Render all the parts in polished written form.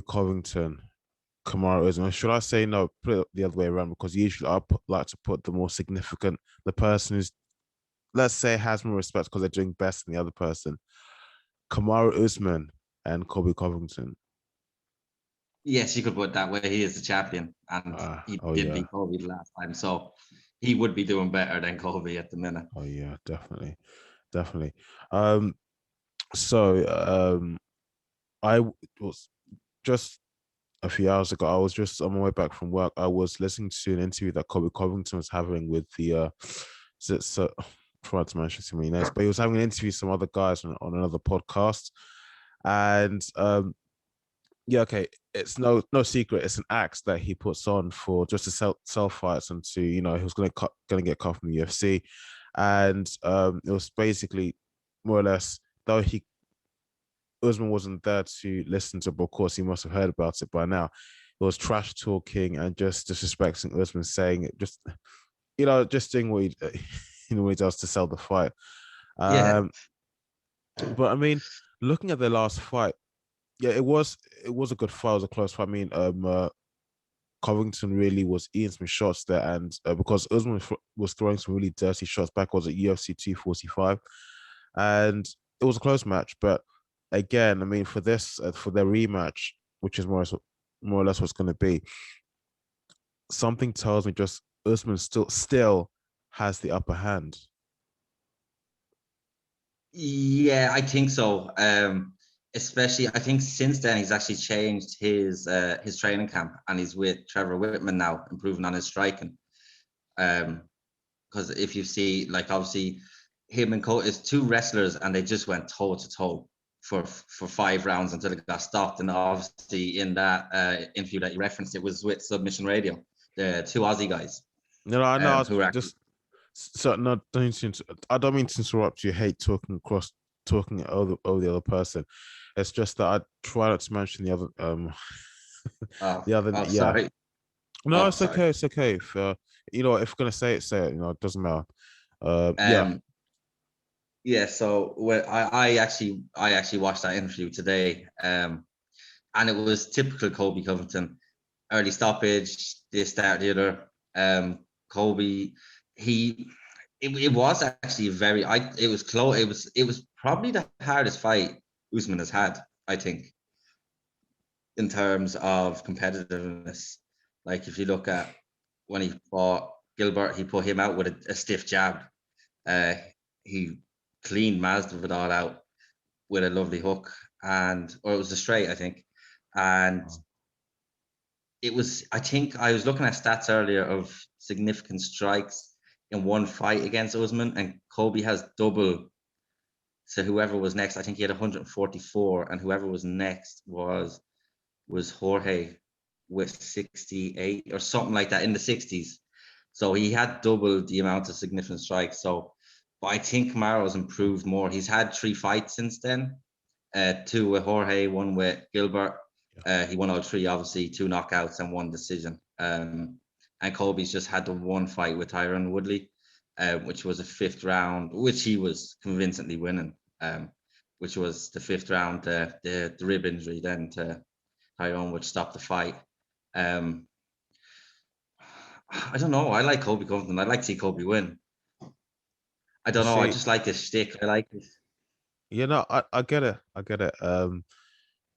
Covington, Kamaru. Should I say no? Put it the other way around, because usually like to put the more significant, the person who's, let's say, has more respect because they're doing best than the other person. Kamaru and Colby Covington. Yes, you could put it that way. He is the champion, and he did beat Colby the last time, so he would be doing better than Colby at the minute. Oh yeah, definitely. I was just a few hours ago. I was just on my way back from work. I was listening to an interview that Colby Covington was having with the so trying to mention too many names, but he was having an interview with some other guys on another podcast, and yeah, okay, it's no secret. It's an act that he puts on for just to sell fights, and to, he was gonna get cut from the UFC, and it was basically more or less, though Usman wasn't there to listen to, but of course he must have heard about it by now. It was trash talking and just disrespecting Usman, saying it, just just doing what what he does to sell the fight. Yeah. But I mean, looking at the last fight, yeah, it was a good fight. It was a close fight. I mean, Covington really was eating some shots there, and because Usman was throwing some really dirty shots back, was at UFC 245, and it was a close match. But again, I mean, for this for their rematch, which is more or less what's going to be, something tells me just Usman still has the upper hand. Yeah, I think so. Especially, I think since then he's actually changed his training camp, and he's with Trevor Whitman now, improving on his striking. Because if you see, like, obviously him and Cole is two wrestlers, and they just went toe to toe for 5 rounds until it got stopped. And obviously in that interview that you referenced, it was with Submission Radio, the two Aussie guys. No, I know. Who are just so no, I don't mean to interrupt you. Hate talking over the other person. It's just that I try not to mention the other the other yeah. Sorry. No, it's sorry. Okay. It's okay. If if you're gonna say it, say it. It doesn't matter. Yeah. Yeah. So I actually watched that interview today, and it was typical Colby Covington. Early stoppage, this, that, the other. Colby, it was actually it was close. It was probably the hardest fight Usman has had, I think, in terms of competitiveness. Like, if you look at when he fought Gilbert, he put him out with a stiff jab. He cleaned Masvidal out with a lovely hook, or it was a straight, I think. And it was, I think I was looking at stats earlier of significant strikes in one fight against Usman, and Colby has double. So whoever was next, I think he had 144, and whoever was next was Jorge with 68 or something like that, in the 60s. So he had double the amount of significant strikes. So, but I think Kamaru has improved more. He's had 3 fights since then, 2 with Jorge, 1 with Gilbert. He won all 3, obviously, 2 knockouts and 1 decision. And Colby's just had the 1 fight with Tyron Woodley, which was a 5th round, which he was convincingly winning, which was the 5th round, the rib injury then to Tyron, which stopped the fight. I don't know. I like Colby Covington. I'd like to see Colby win. I don't know. I just like his shtick. I like it. I get it.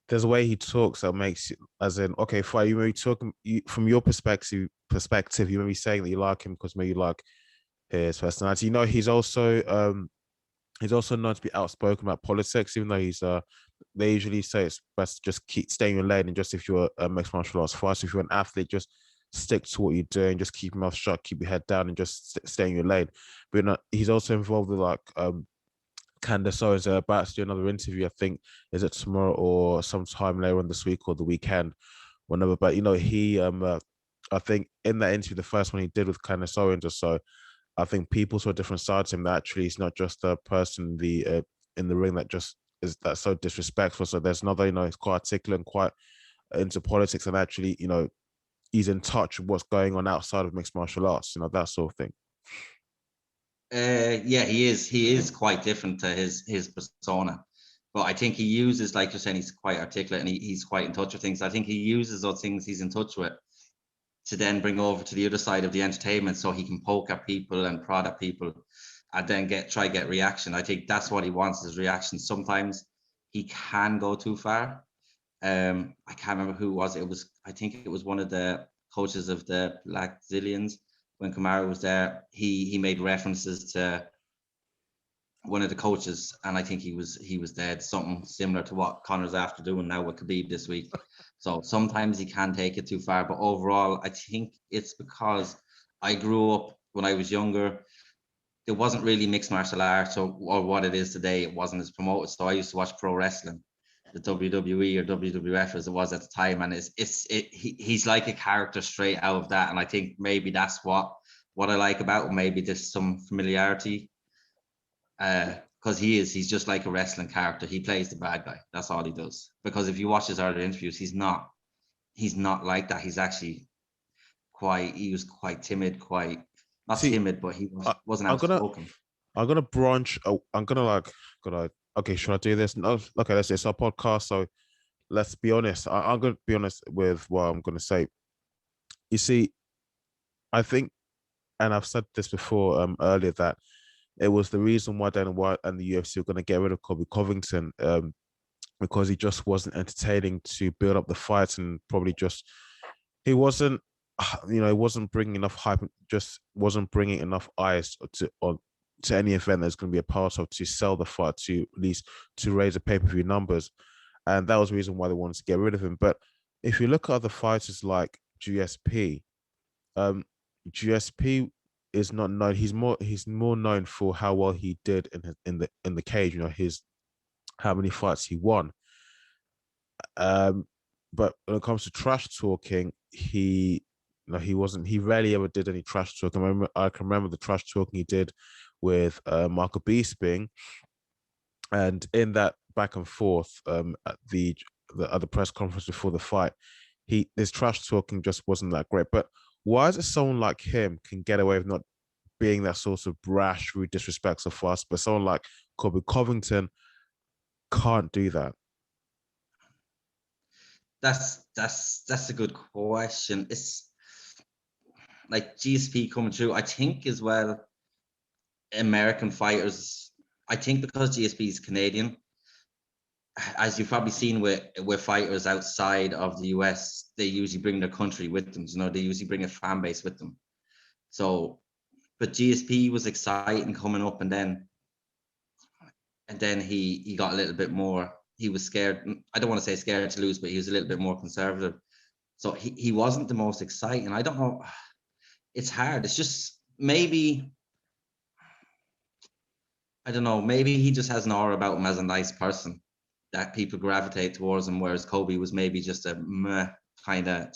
There's a way he talks that makes it, as in, okay, fine, you may be talking from your perspective, you may be saying that you like him because maybe you like his personality. He's also known to be outspoken about politics, even though they usually say it's best to just keep staying in your lane, and just, if you're a mixed martial arts fighter, if you're an athlete, just stick to what you're doing, just keep your mouth shut, keep your head down, and just stay in your lane. But he's also involved with, like, Candace Owens about to do another interview. I think, is it tomorrow or sometime later on this week or the weekend, whenever. But he I think in that interview, the first one he did with Candace Owens or so, I think people saw different sides to him, that actually he's not just a person in the ring that's so disrespectful. So there's another, he's quite articulate and quite into politics, and actually, he's in touch with what's going on outside of mixed martial arts, that sort of thing. Yeah, he is. He is quite different to his persona. But I think he uses, like you're saying, he's quite articulate and he's quite in touch with things. I think he uses those things he's in touch with to then bring over to the other side of the entertainment, so he can poke at people and prod at people and then try get reaction. I think that's what he wants, is reaction. Sometimes he can go too far. I can't remember who it was. I think it was one of the coaches of the Black Zillions when Kamaru was there. He made references to one of the coaches, and I think he was dead, something similar to what Conor's after doing now with Khabib this week. So sometimes he can take it too far, but overall, I think it's because I grew up when I was younger. It wasn't really mixed martial arts or what it is today. It wasn't as promoted. So I used to watch pro wrestling, the WWE or WWF as it was at the time, and he's like a character straight out of that. And I think maybe that's what I like about him. Maybe there's some familiarity. Because he's just like a wrestling character. He plays the bad guy. That's all he does. Because if you watch his earlier interviews, he's not like that. He's actually he was quite timid, not timid, but he wasn't outspoken. I'm gonna branch. I'm gonna okay, should I do this? No, okay, it's our podcast, so let's be honest. I'm gonna be honest with what I'm gonna say. You see, I think, and I've said this before earlier, that it was the reason why Dana White and the UFC were going to get rid of Colby Covington, because he just wasn't entertaining to build up the fights, and probably just he wasn't bringing enough hype, just wasn't bringing enough eyes to any event that's going to be a part of, to sell the fight, to at least to raise the pay-per-view numbers, and that was the reason why they wanted to get rid of him. But if you look at other fighters like GSP, GSP is not known. He's more known for how well he did in the cage. How many fights he won. But when it comes to trash talking, he rarely ever did any trash talking. I can remember the trash talking he did with Michael Bisping, and in that back and forth at the other press conference before the fight, his trash talking just wasn't that great. But why is it someone like him can get away with not being that sort of brash, rude, disrespectful for us, but someone like Colby Covington can't do that? That's a good question. It's like GSP coming through. I think as well, American fighters. I think because GSP is Canadian, as you've probably seen with fighters outside of the US, they usually bring their country with them. They usually bring a fan base with them. So, but GSP was exciting coming up, and then he got a little bit more. He was scared. I don't want to say scared to lose, but he was a little bit more conservative. So he wasn't the most exciting. I don't know. It's hard. It's just maybe, I don't know, maybe he just has an aura about him as a nice person that people gravitate towards him, whereas Colby was maybe just a meh, kind of,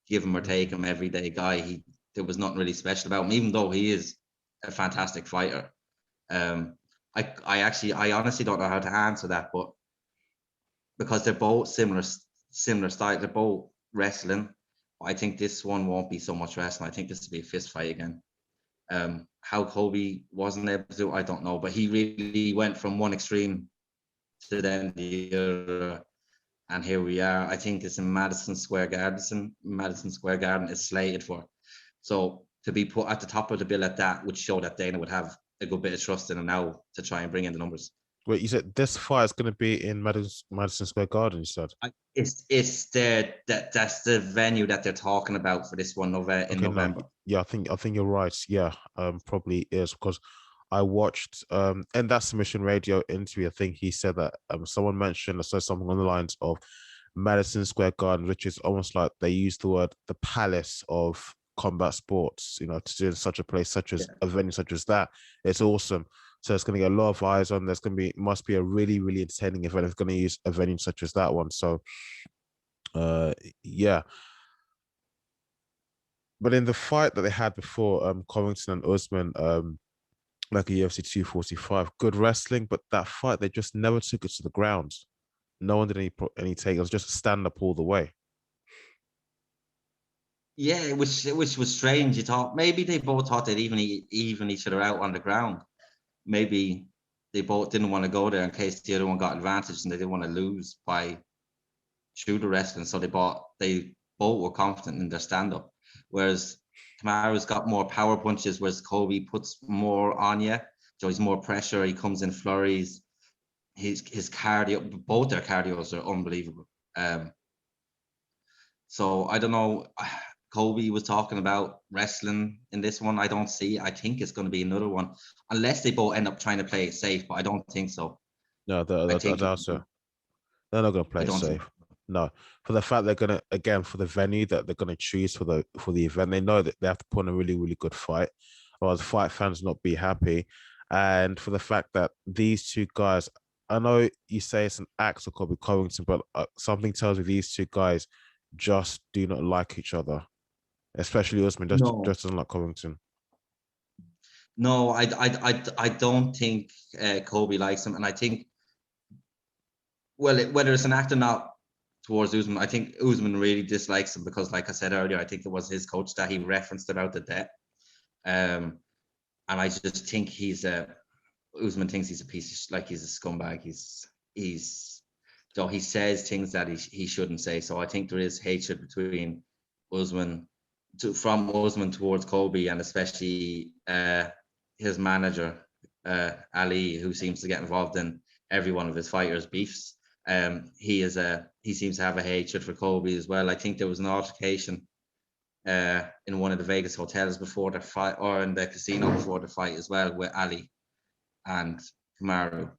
give him or take him everyday guy. There was nothing really special about him, even though he is a fantastic fighter. I honestly don't know how to answer that, but because they're both similar style, they're both wrestling. I think this one won't be so much wrestling. I think this will be a fist fight again. How Colby wasn't able to do, I don't know, but he really went from one extreme to then the other, and here we are. I think it's in Madison Square Garden. Madison Square Garden is slated for. So to be put at the top of the bill at that would show that Dana would have a good bit of trust in him now to try and bring in the numbers. Wait, you said this fight is going to be in Madison Square Garden, you said? That's the venue that they're talking about for this one in November. Yeah, I think you're right. Yeah, probably is, because I watched in that Submission Radio interview, I think he said that someone mentioned or said something on the lines of Madison Square Garden, which is almost like they use the word the palace of combat sports, to do in such a place, such as a venue such as that. It's awesome. So it's going to get a lot of eyes on. Must be a really, really entertaining event. It's going to use a venue such as that one. So, yeah. But in the fight that they had before, Covington and Usman, like a UFC 245, good wrestling, but that fight, they just never took it to the ground. No one did any takedowns, just stand up all the way. Yeah, which was strange. You thought maybe they both thought they'd even each other out on the ground. Maybe they both didn't want to go there in case the other one got advantage, and they didn't want to lose by shooter wrestling. So they both were confident in their stand-up. Whereas Kamaru's got more power punches, whereas Colby puts more on you. So he's more pressure. He comes in flurries. His cardio, both their cardios are unbelievable. So I don't know. Colby was talking about wrestling in this one. I don't see. I think it's going to be another one, unless they both end up trying to play it safe. But I don't think so. No, I doubt so. They're not going to play it safe. No, for the fact they're gonna, again, for the venue that they're gonna choose for the event, they know that they have to put on a really, really good fight, or the fight fans not be happy. And for the fact that these two guys, I know you say it's an act for Colby Covington, but something tells me these two guys just do not like each other, especially Usman just doesn't like Covington. No, I don't think Colby likes him, and I think, well, whether it's an act or not towards Usman, I think Usman really dislikes him because, like I said earlier, I think it was his coach that he referenced about the debt. And I just think Usman thinks he's a piece of, like, he's a scumbag. So he says things that he shouldn't say. So I think there is hatred between from Usman towards Colby, and especially his manager, Ali, who seems to get involved in every one of his fighters' beefs. He seems to have a hatred for Colby as well. I think there was an altercation in one of the Vegas hotels before the fight, or in the casino before the fight as well, with Ali and Kamaru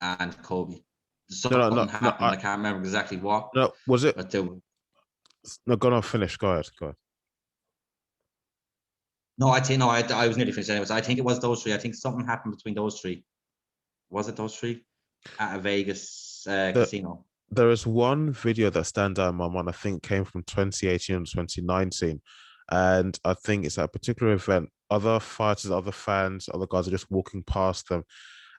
and Colby. Something happened. I can't remember exactly what. No, was it? But no, go on, finish. Go ahead. No, I was nearly finished anyway. So I think it was those three. I think something happened between those three. Was it those three at a Vegas casino? There is one video that stands out in my mind. I think came from 2018 and 2019, and I think it's at a particular event. Other fighters, other fans, other guys are just walking past them,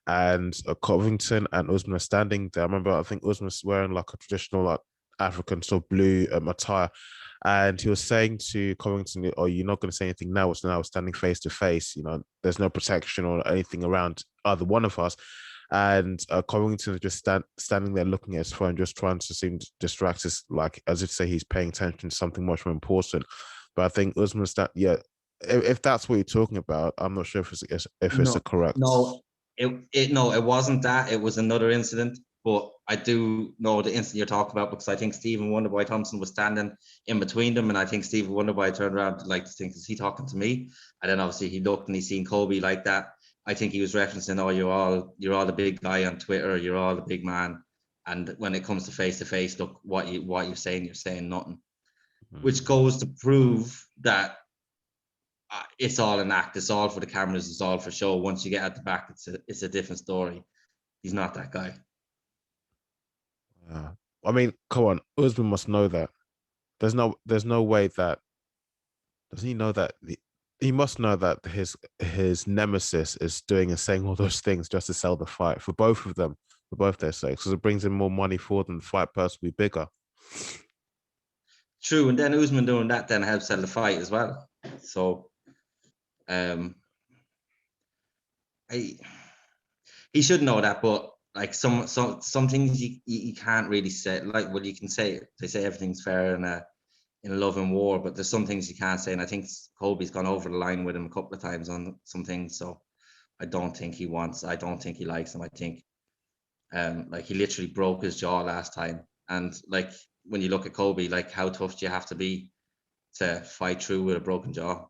and Covington and Usman are standing there. I remember, I think Usman was wearing like a traditional, like, African sort of blue attire, and he was saying to Covington, "Oh, you're not going to say anything now. It's now standing face to face. You know, there's no protection or anything around either one of us." And Covington is just standing there looking at his phone, just trying to seem to distract us, like as if to say he's paying attention to something much more important. But I think Usman's if that's what you're talking about, I'm not sure if it's correct. No, it wasn't that. It was another incident. But I do know the incident you're talking about, because I think Stephen Wonderboy Thompson was standing in between them, and I think Stephen Wonderboy turned around like to think, is he talking to me? And then obviously he looked and he seen Colby like that. I think he was referencing, "Oh, you're all the big guy on Twitter. You're all the big man. And when it comes to face, look what you're saying. You're saying nothing," which goes to prove that it's all an act. It's all for the cameras. It's all for show. Once you get at the back, it's a different story. He's not that guy. I mean, come on, Usman must know that. There's no way that, doesn't he know that he must know that his nemesis is doing and saying all those things just to sell the fight for both of them, for both their sakes, because it brings in more money for them. The fight person will be bigger. True, and then Usman doing that then helps sell the fight as well. So, he should know that, but like some things you can't really say. Like, well, you can say, they say everything's fair in love and war, but there's some things you can't say, and I think Colby's gone over the line with him a couple of times on some things. So I don't think he likes him. I think like, he literally broke his jaw last time, and like, when you look at Colby, like, how tough do you have to be to fight through with a broken jaw?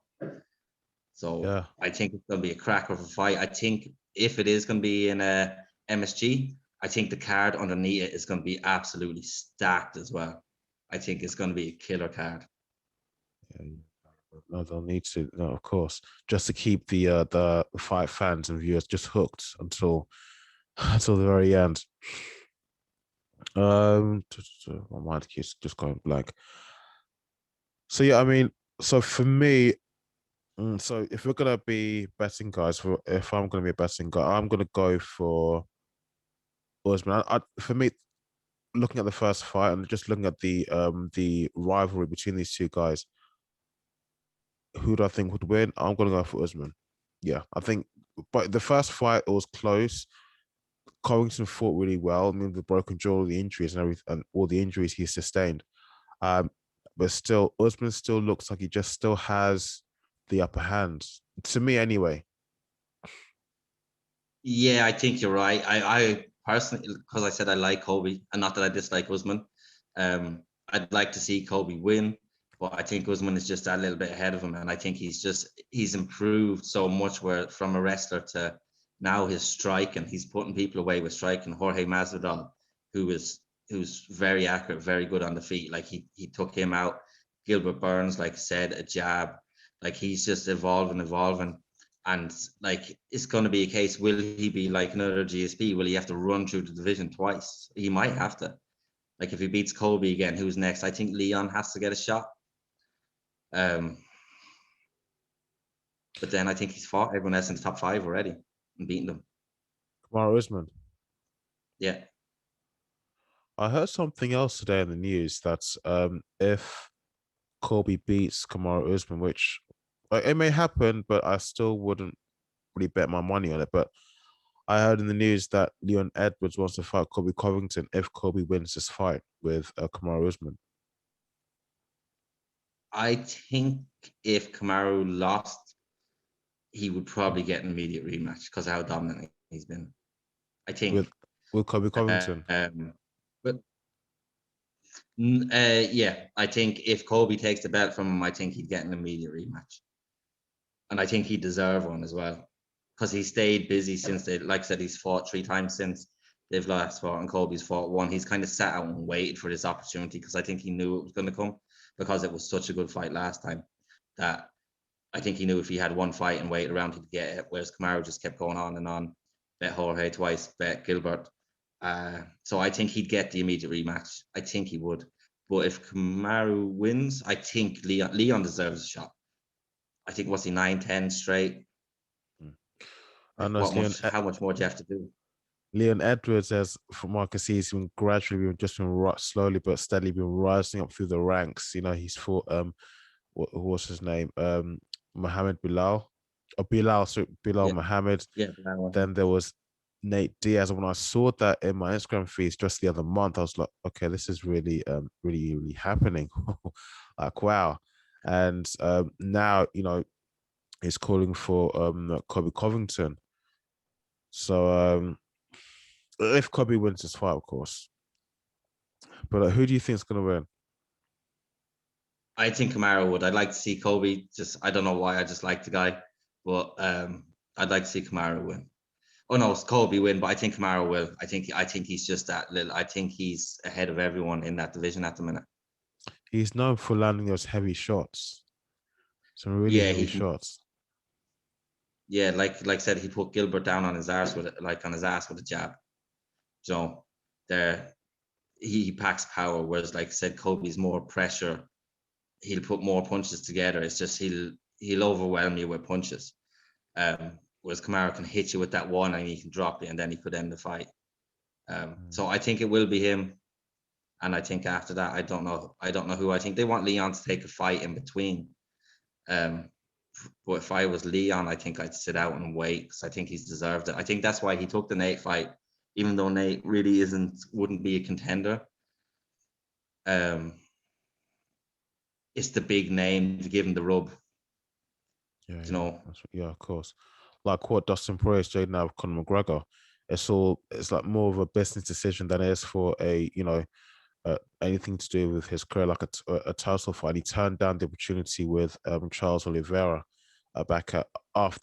So yeah. I think it's going to be a cracker of a fight. I think if it is going to be in a MSG, I think the card underneath it is going to be absolutely stacked as well. I think it's going to be a killer card. Yeah, no, they'll need to. No, of course, just to keep the fight fans and viewers just hooked until the very end. My mind keeps just going blank. So yeah, I mean, so for me, so if we're gonna be betting guys, if I'm gonna be a betting guy, I'm gonna go for Usman. For me, looking at the first fight and just looking at the rivalry between these two guys, who do I think would win? I'm gonna go for Usman. Yeah, I think but the first fight it was close. Covington fought really well. I mean, the broken jaw, all the injuries and everything, and all the injuries he sustained. Um, but still, Usman still looks like he just still has the upper hand. To me, anyway. Yeah, I think you're right. I personally, because I said I like Colby, and not that I dislike Usman. I'd like to see Colby win, but I think Usman is just a little bit ahead of him, and I think he's improved so much where from a wrestler to now his striking. He's putting people away with striking. Jorge Masvidal, who's very accurate, very good on the feet. Like he took him out. Gilbert Burns, like I said, a jab. Like he's just evolving. And like it's going to be a case, will he be like another GSP? Will he have to run through the division twice? He might have to. Like if he beats Colby again, who's next? I think Leon has to get a shot. But then I think he's fought everyone else in the top 5 already and beaten them. KAMARUUSMAN. Yeah. I heard something else today in the news that's if Colby beats KAMARUUSMAN, which it may happen, but I still wouldn't really bet my money on it. But I heard in the news that Leon Edwards wants to fight Colby Covington if Colby wins this fight with KAMARUUSMAN. I think if Kamaru lost, he would probably get an immediate rematch because of how dominant he's been. I think with Colby Covington. But yeah, I think if Colby takes the belt from him, I think he'd get an immediate rematch, and I think he deserve one as well because he stayed busy since they, like I said, he's fought 3 times since they've last fought, and Colby's fought 1. He's kind of sat out and waited for this opportunity because I think he knew it was going to come because it was such a good fight last time that I think he knew if he had 1 fight and waited around, he'd get it. Whereas Kamaru just kept going on and on. Bet Jorge twice, bet Gilbert. So I think he'd get the immediate rematch. I think he would. But if Kamaru wins, I think Leon deserves a shot. I think what's he 9-10 straight. I Like know how much more do you have to do? Leon Edwards, as from what I can see, he's been gradually slowly but steadily been rising up through the ranks. You know, he's fought what's his name? Mohammed Bilal. Oh, Bilal Yeah. Mohammed. Yeah. Then there was Nate Diaz. When I saw that in my Instagram feed just the other month, I was like, okay, this is really really happening. Like wow. And now, you know, he's calling for Colby Covington. So if Colby wins this fight, of course. But who do you think is gonna win? I think Kamaru would. I'd like to see Colby. Just I don't know why. I just like the guy, but I'd like to see Kamaru win. Oh no, it's Colby win, but I think Kamaru will. I think he's just that little. I think he's ahead of everyone in that division at the minute. He's known for landing those heavy shots, some really Yeah, heavy he can. shots. Yeah, like I said, he put Gilbert down on his ass with a jab. So there, he packs power. Whereas, like I said, Colby's more pressure. He'll put more punches together. It's just he'll overwhelm you with punches. Whereas Kamaru can hit you with that one and he can drop you and then he could end the fight. So I think it will be him. And I think after that, I don't know who. I think they want Leon to take a fight in between. But if I was Leon, I think I'd sit out and wait because I think he's deserved it. I think that's why he took the Nate fight, even though Nate really wouldn't be a contender. It's the big name to give him the rub. Yeah, You know. yeah, of course. Like what Dustin Poirier doing now with Conor McGregor. It's like more of a business decision than it is for anything to do with his career, like a title fight. He turned down the opportunity with Charles Oliveira after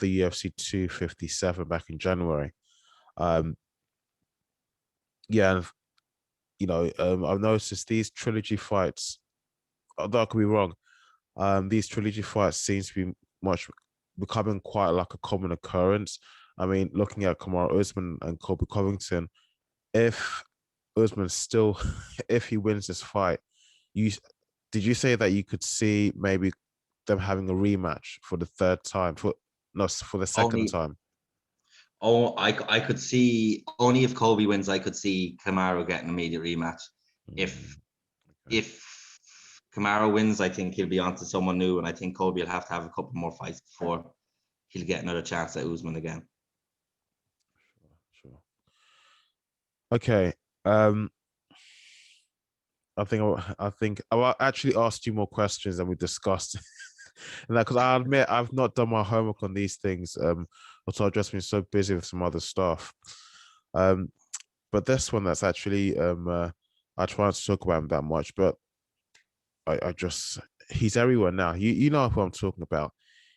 UFC 257 back in January. Yeah, and, you know, I've noticed these trilogy fights. Although I could be wrong, these trilogy fights seems to be becoming quite like a common occurrence. I mean, looking at KAMARUUSMAN and Colby Covington, if Usman still, if he wins this fight, did you say that you could see maybe them having a rematch for the third time for the second time? I could see only if Colby wins. I could see Kamaru getting an immediate rematch. If Kamaru wins, I think he'll be on to someone new, and I think Colby will have to have a couple more fights before he'll get another chance at Usman again. Okay. I actually asked you more questions than we discussed. And because I admit I've not done my homework on these things. Also I've just been so busy with some other stuff. Um, but this one that's actually I try not to talk about him that much, but I just he's everywhere now. You know who I'm talking about.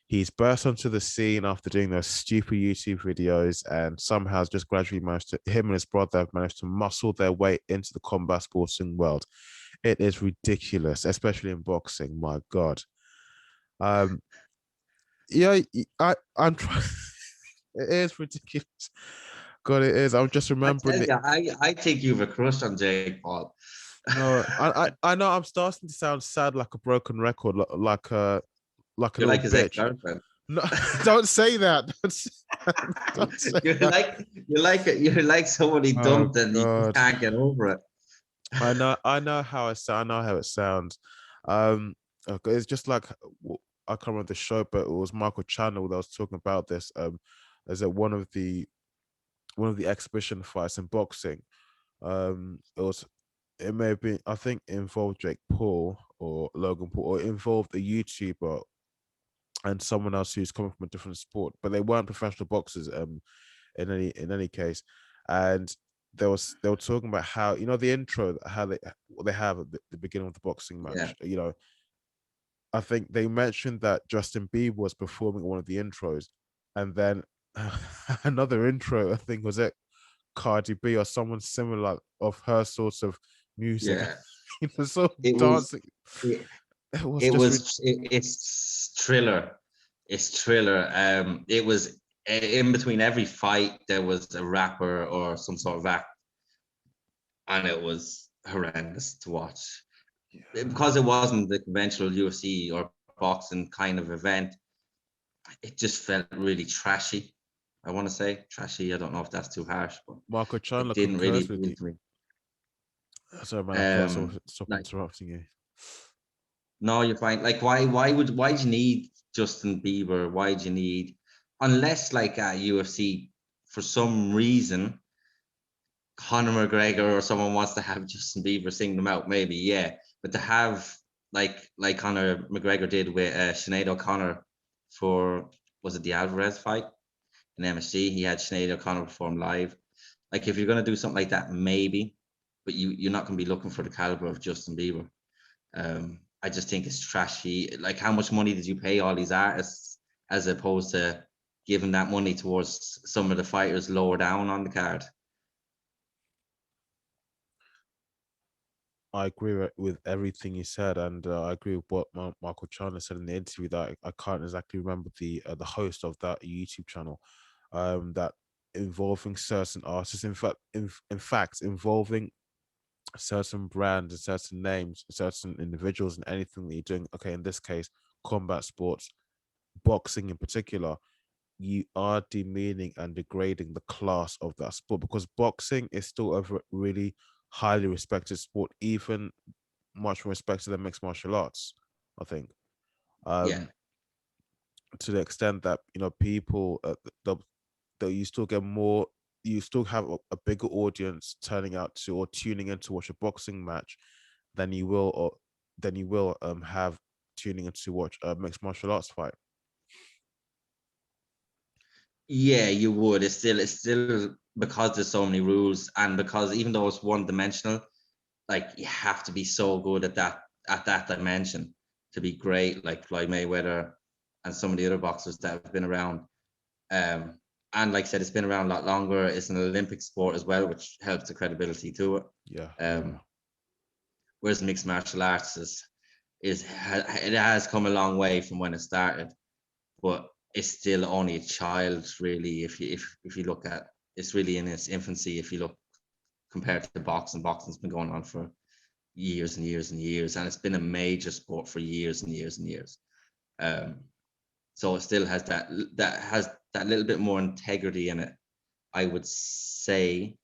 He's burst onto the scene after doing those stupid YouTube videos and somehow has just gradually managed to, him and his brother have managed to muscle their way into the combat sporting world. It is ridiculous, especially in boxing. My God. Um, yeah, I'm trying. It is ridiculous. God, it is. I'm just I remembering tell it. you, I think you've a crush on Jake Paul. No, I know I'm starting to sound sad like a broken record, like a You're little like his bitch. ex-girlfriend. No, don't say that. Don't say that. You're like someone he Oh dumped and he just God. can't get over it. I know how it sound. I know how it sounds. Okay, it's just like I can't remember the show, but it was Michael Channel that was talking about this. As at one of the exhibition fights in boxing. It may have been, I think it involved Jake Paul or Logan Paul, or it involved a YouTuber and someone else who's coming from a different sport, but they weren't professional boxers. In any case, and they were talking about how the intro, how what they have at the beginning of the boxing Yeah, match. I think they mentioned that Justin Bieber was performing one of the intros, and then another intro, I think, was it Cardi B or someone similar of her sorts of music. yeah. So It was. dancing. It, It was it just was. It's Thriller. It's Thriller. It was in between every fight there was a rapper or some sort of act, and it was horrendous to watch because it wasn't the conventional UFC or boxing kind of event. It just felt really trashy. I want to say trashy. I don't know if that's too harsh, but Marco it Chandler didn't really concurs with appeal you. to me. Sorry, man, I've got to Um, stop like interrupting you. no, you're fine. Like why do you need Justin Bieber? Why do you need unless like at UFC for some reason Conor McGregor or someone wants to have Justin Bieber sing them out, maybe, yeah. But to have like Conor McGregor did with Sinead O'Connor for was it the Alvarez fight in MSG? He had Sinead O'Connor perform live. Like if you're gonna do something like that, maybe, but you're not gonna be looking for the caliber of Justin Bieber. I just think it's trashy. Like how much money did you pay all these artists as opposed to giving that money towards some of the fighters lower down on the card? I agree with everything you said, and I agree with what Michael Chandler said in the interview. That I can't exactly remember the host of that YouTube channel, that involving certain artists. In fact, involving certain brands and certain names, certain individuals, and anything that you're doing. Okay, in this case, combat sports, boxing in particular, you are demeaning and degrading the class of that sport because boxing is still a really highly respected sport, even much more respected than mixed martial arts, I think. Yeah. Um, to the extent that people you still get more, you still have a bigger audience turning out to or tuning in to watch a boxing match than you will have tuning in to watch a mixed martial arts fight. Yeah, you would. It's still because there's so many rules, and because even though it's one dimensional, like you have to be so good at that dimension to be great, like Floyd Mayweather and some of the other boxers that have been around. Um, and like I said, it's been around a lot longer. It's an Olympic sport as well, which helps the credibility to it. Yeah, yeah. Um, whereas mixed martial arts is it has come a long way from when it started, but it's still only a child really. If you look at it's really in its infancy. If you look compared to boxing's been going on for years and years and years, and it's been a major sport for years and years and years. Um, so it still has that little bit more integrity in it, I would say,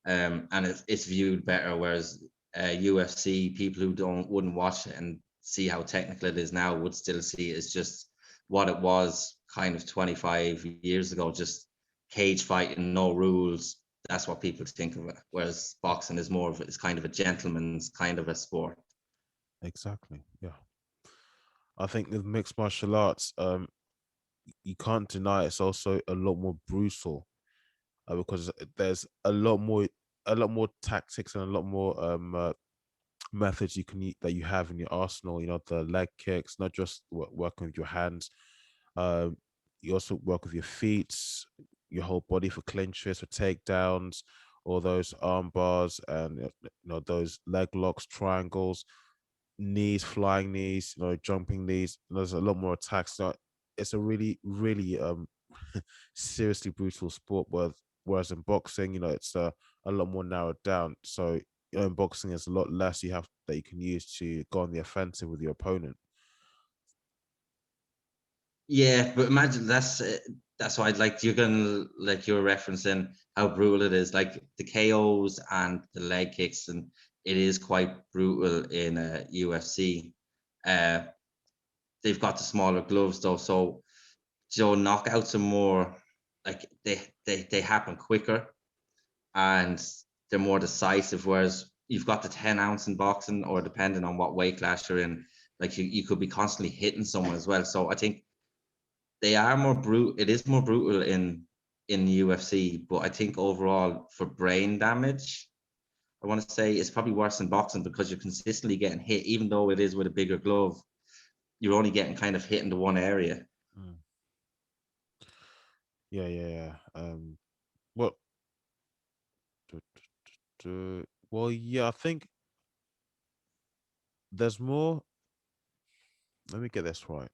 and it's viewed better. Whereas UFC people who wouldn't watch it and see how technical it is now would still see it as just what it was kind of 25 years ago, just cage fighting, no rules. that's what people think of it. Whereas boxing is more of it's kind of a gentleman's kind of a sport. Exactly. Yeah. I think with mixed martial arts, you can't deny it's also a lot more brutal, because there's a lot more tactics and a lot more methods that you have in your arsenal. You know, the leg kicks, not just working with your hands. You also work with your feet, your whole body for clinches, for takedowns, all those arm bars, and those leg locks, triangles, knees, flying knees, jumping knees. There's a lot more attacks. So it's a really, really seriously brutal sport. Whereas in boxing, it's a lot more narrowed down. So in boxing, there's a lot less that you can use to go on the offensive with your opponent. Yeah, but imagine that's why you're referencing how brutal it is, like the KOs and the leg kicks, and it is quite brutal in UFC. They've got the smaller gloves though, so knockouts are more like they happen quicker and they're more decisive. Whereas you've got the 10 ounce in boxing, or depending on what weight class you're in, like you could be constantly hitting someone as well. So I think they are more brutal. It is more brutal in the UFC, but I think overall for brain damage, I want to say it's probably worse than boxing, because you're consistently getting hit, even though it is with a bigger glove. You're only getting kind of hit into one area. Mm. Yeah. Well, well, yeah. I think there's more. Let me get this right.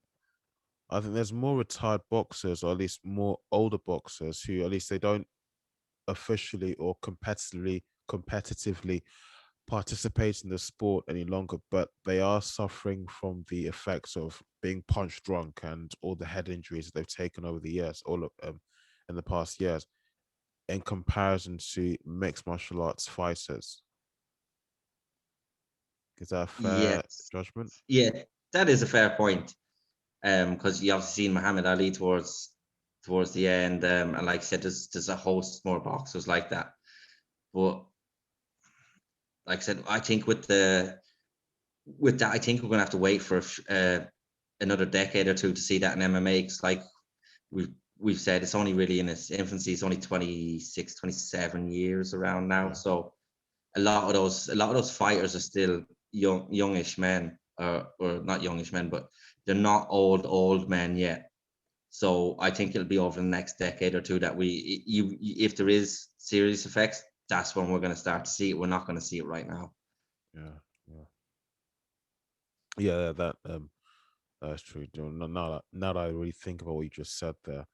I think there's more retired boxers, or at least more older boxers, who at least they don't officially or competitively participate in the sport any longer, but they are suffering from the effects of being punch drunk and all the head injuries that they've taken over the years, all of in the past years, in comparison to mixed martial arts fighters. Is that a fair Yes, judgment? yeah, that is a fair point. Because you obviously seen Muhammad Ali towards the end, and like I said, there's a host more boxers like that. But like I said, I think with that, I think we're gonna have to wait for another decade or two to see that in MMA. Because like we've said, it's only really in its infancy. It's only 26, 27 years around now. Yeah. So a lot of those fighters are still youngish men, or not youngish men, but they're not old men yet. So I think it'll be over the next decade or two that if there is serious effects, that's when we're going to start to see it. We're not going to see it right now. Yeah. That's true. Now that I really think about what you just said there,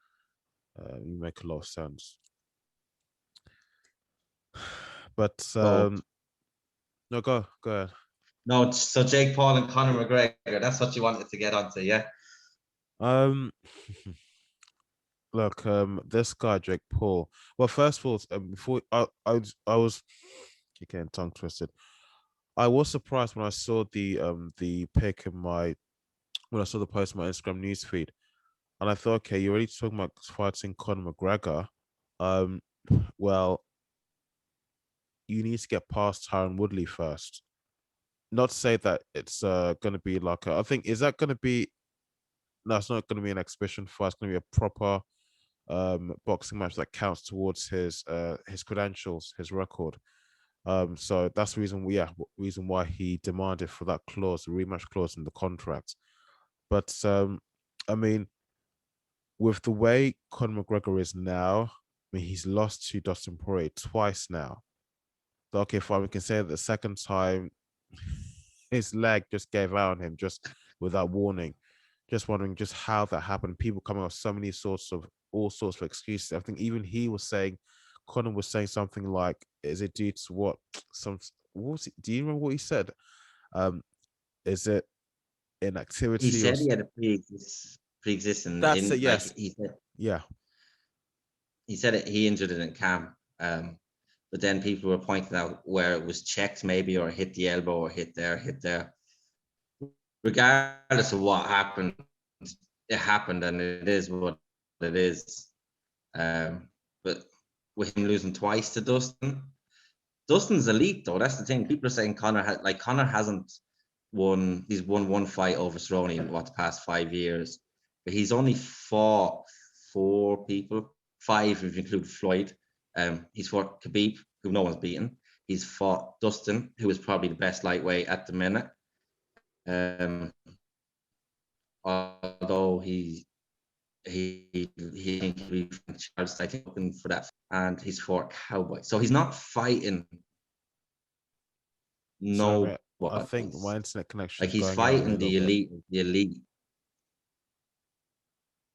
you make a lot of sense. But So no, go ahead. no, so Jake Paul and Conor McGregor, that's what you wanted to get onto, yeah? Um, look, this guy Jake Paul. Well, first of all, before I was getting tongue twisted. I was surprised when I saw the pic in when I saw the post in my Instagram newsfeed, and I thought, okay, you're already talking about fighting Conor McGregor. Um, well, you need to get past Tyron Woodley first. Not to say that it's going to be like I think, is that going to be? No, it's not going to be an exhibition fight. It's going to be a proper boxing match that counts towards his credentials, his record. So that's the reason why he demanded for that clause, the rematch clause in the contract. But I mean, with the way Conor McGregor is now, I mean, he's lost to Dustin Poirier twice now. So, okay, fine, we can say that the second time his leg just gave out on him just without warning. Just wondering just how that happened. People coming up with so many all sorts of excuses. I think even he was saying, Conor was saying something like, "Is it due to what what was it? Do you remember what he said? Is it He inactivity or said he had a pre-existing that's it? in like Yes, yeah, he said it, he injured it in camp. But then people were pointing out where it was checked maybe, or hit the elbow, or hit there. Regardless of what happened, it happened, and it is what it is. But with him losing twice to Dustin. Dustin's elite though. That's the thing. People are saying Conor hasn't won. He's won one fight over Cerrone in the past 5 years, but he's only fought 4 people, 5 if you include Floyd. He's fought Khabib, who no one's beaten. He's fought Dustin, who is probably the best lightweight at the minute. Although he charged, I think, looking for that, and he's fought Cowboy. So he's not fighting Sorry, I think my internet connection like is he's going out fighting a the little bit. elite.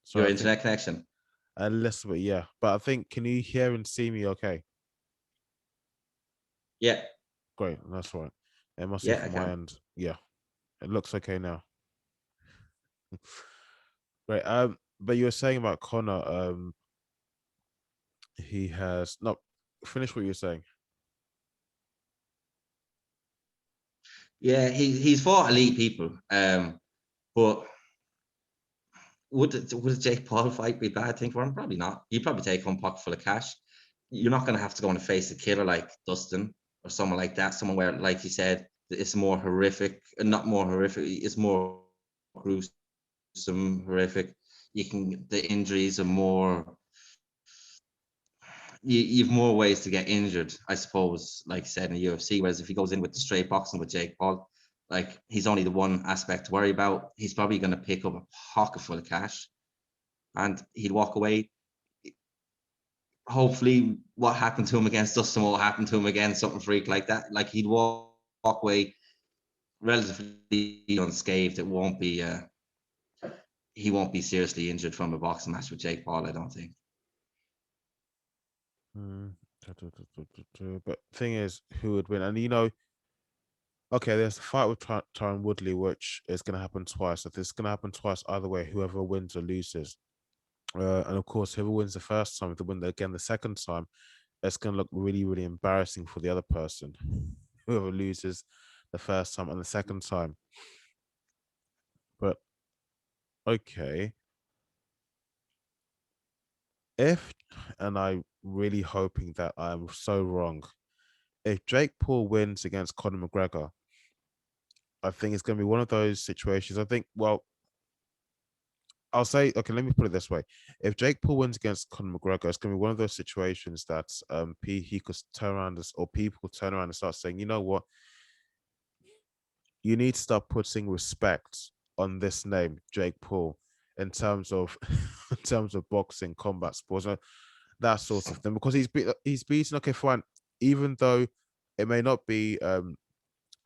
So Your internet connection. A little bit, yeah. But I think, can you hear and see me okay? Yeah. Great, that's right. It must be Yeah, I from my can. end. Yeah, it looks okay now. Great. But you were saying about Conor. He has not finished what you were saying. Yeah, he's fought elite people. But would a Jake Paul fight be a bad thing for him? Probably not. He'd probably take home pocket full of cash. You're not going to have to go and face a killer like Dustin or someone like that. Someone where, like you said, it's more horrific. Not more horrific. It's more gruesome, horrific. The injuries are more. You've more ways to get injured, I suppose, like I said, in the UFC. Whereas if he goes in with the straight boxing with Jake Paul, like he's only the one aspect to worry about. He's probably going to pick up a pocket full of cash, and he'd walk away. Hopefully, what happened to him against Dustin will happen to him again, something freak like that. Like he'd walk away relatively unscathed. It won't be. He won't be seriously injured from a boxing match with Jake Paul, I don't think. But thing is, who would win? And okay, there's a fight with Tyron Woodley, which is going to happen twice. If it's going to happen twice, either way, whoever wins or loses. And of course, whoever wins the first time, if they win again the second time, it's going to look really, really embarrassing for the other person. Whoever loses the first time and the second time. But okay. And I'm really hoping that I'm so wrong, if Jake Paul wins against Conor McGregor, I think it's going to be one of those situations. I think, well, I'll say, okay, let me put it this way. If Jake Paul wins against Conor McGregor, it's going to be one of those situations that he could turn around, or people could turn around and start saying, you know what? You need to start putting respect on this name, Jake Paul, in terms of in terms of boxing, combat sports, that sort of thing. Because he's beaten, okay, fine. Even though it may not be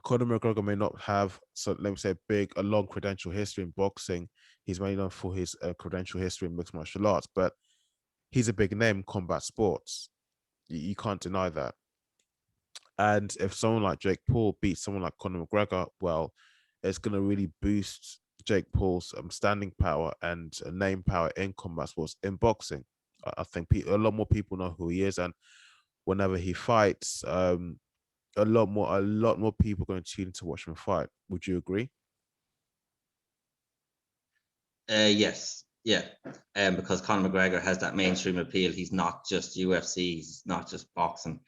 Conor McGregor may not have, so let me say, a long credential history in boxing. He's mainly known for his credential history in mixed martial arts, but he's a big name in combat sports. You can't deny that. And if someone like Jake Paul beats someone like Conor McGregor, well, it's going to really boost Jake Paul's standing power and name power in combat sports. In boxing, I think a lot more people know who he is, and whenever he fights, a lot more people are going to tune in to watch him fight. Would you agree? Yes, yeah. Because Conor McGregor has that mainstream appeal. He's not just UFC. He's not just boxing.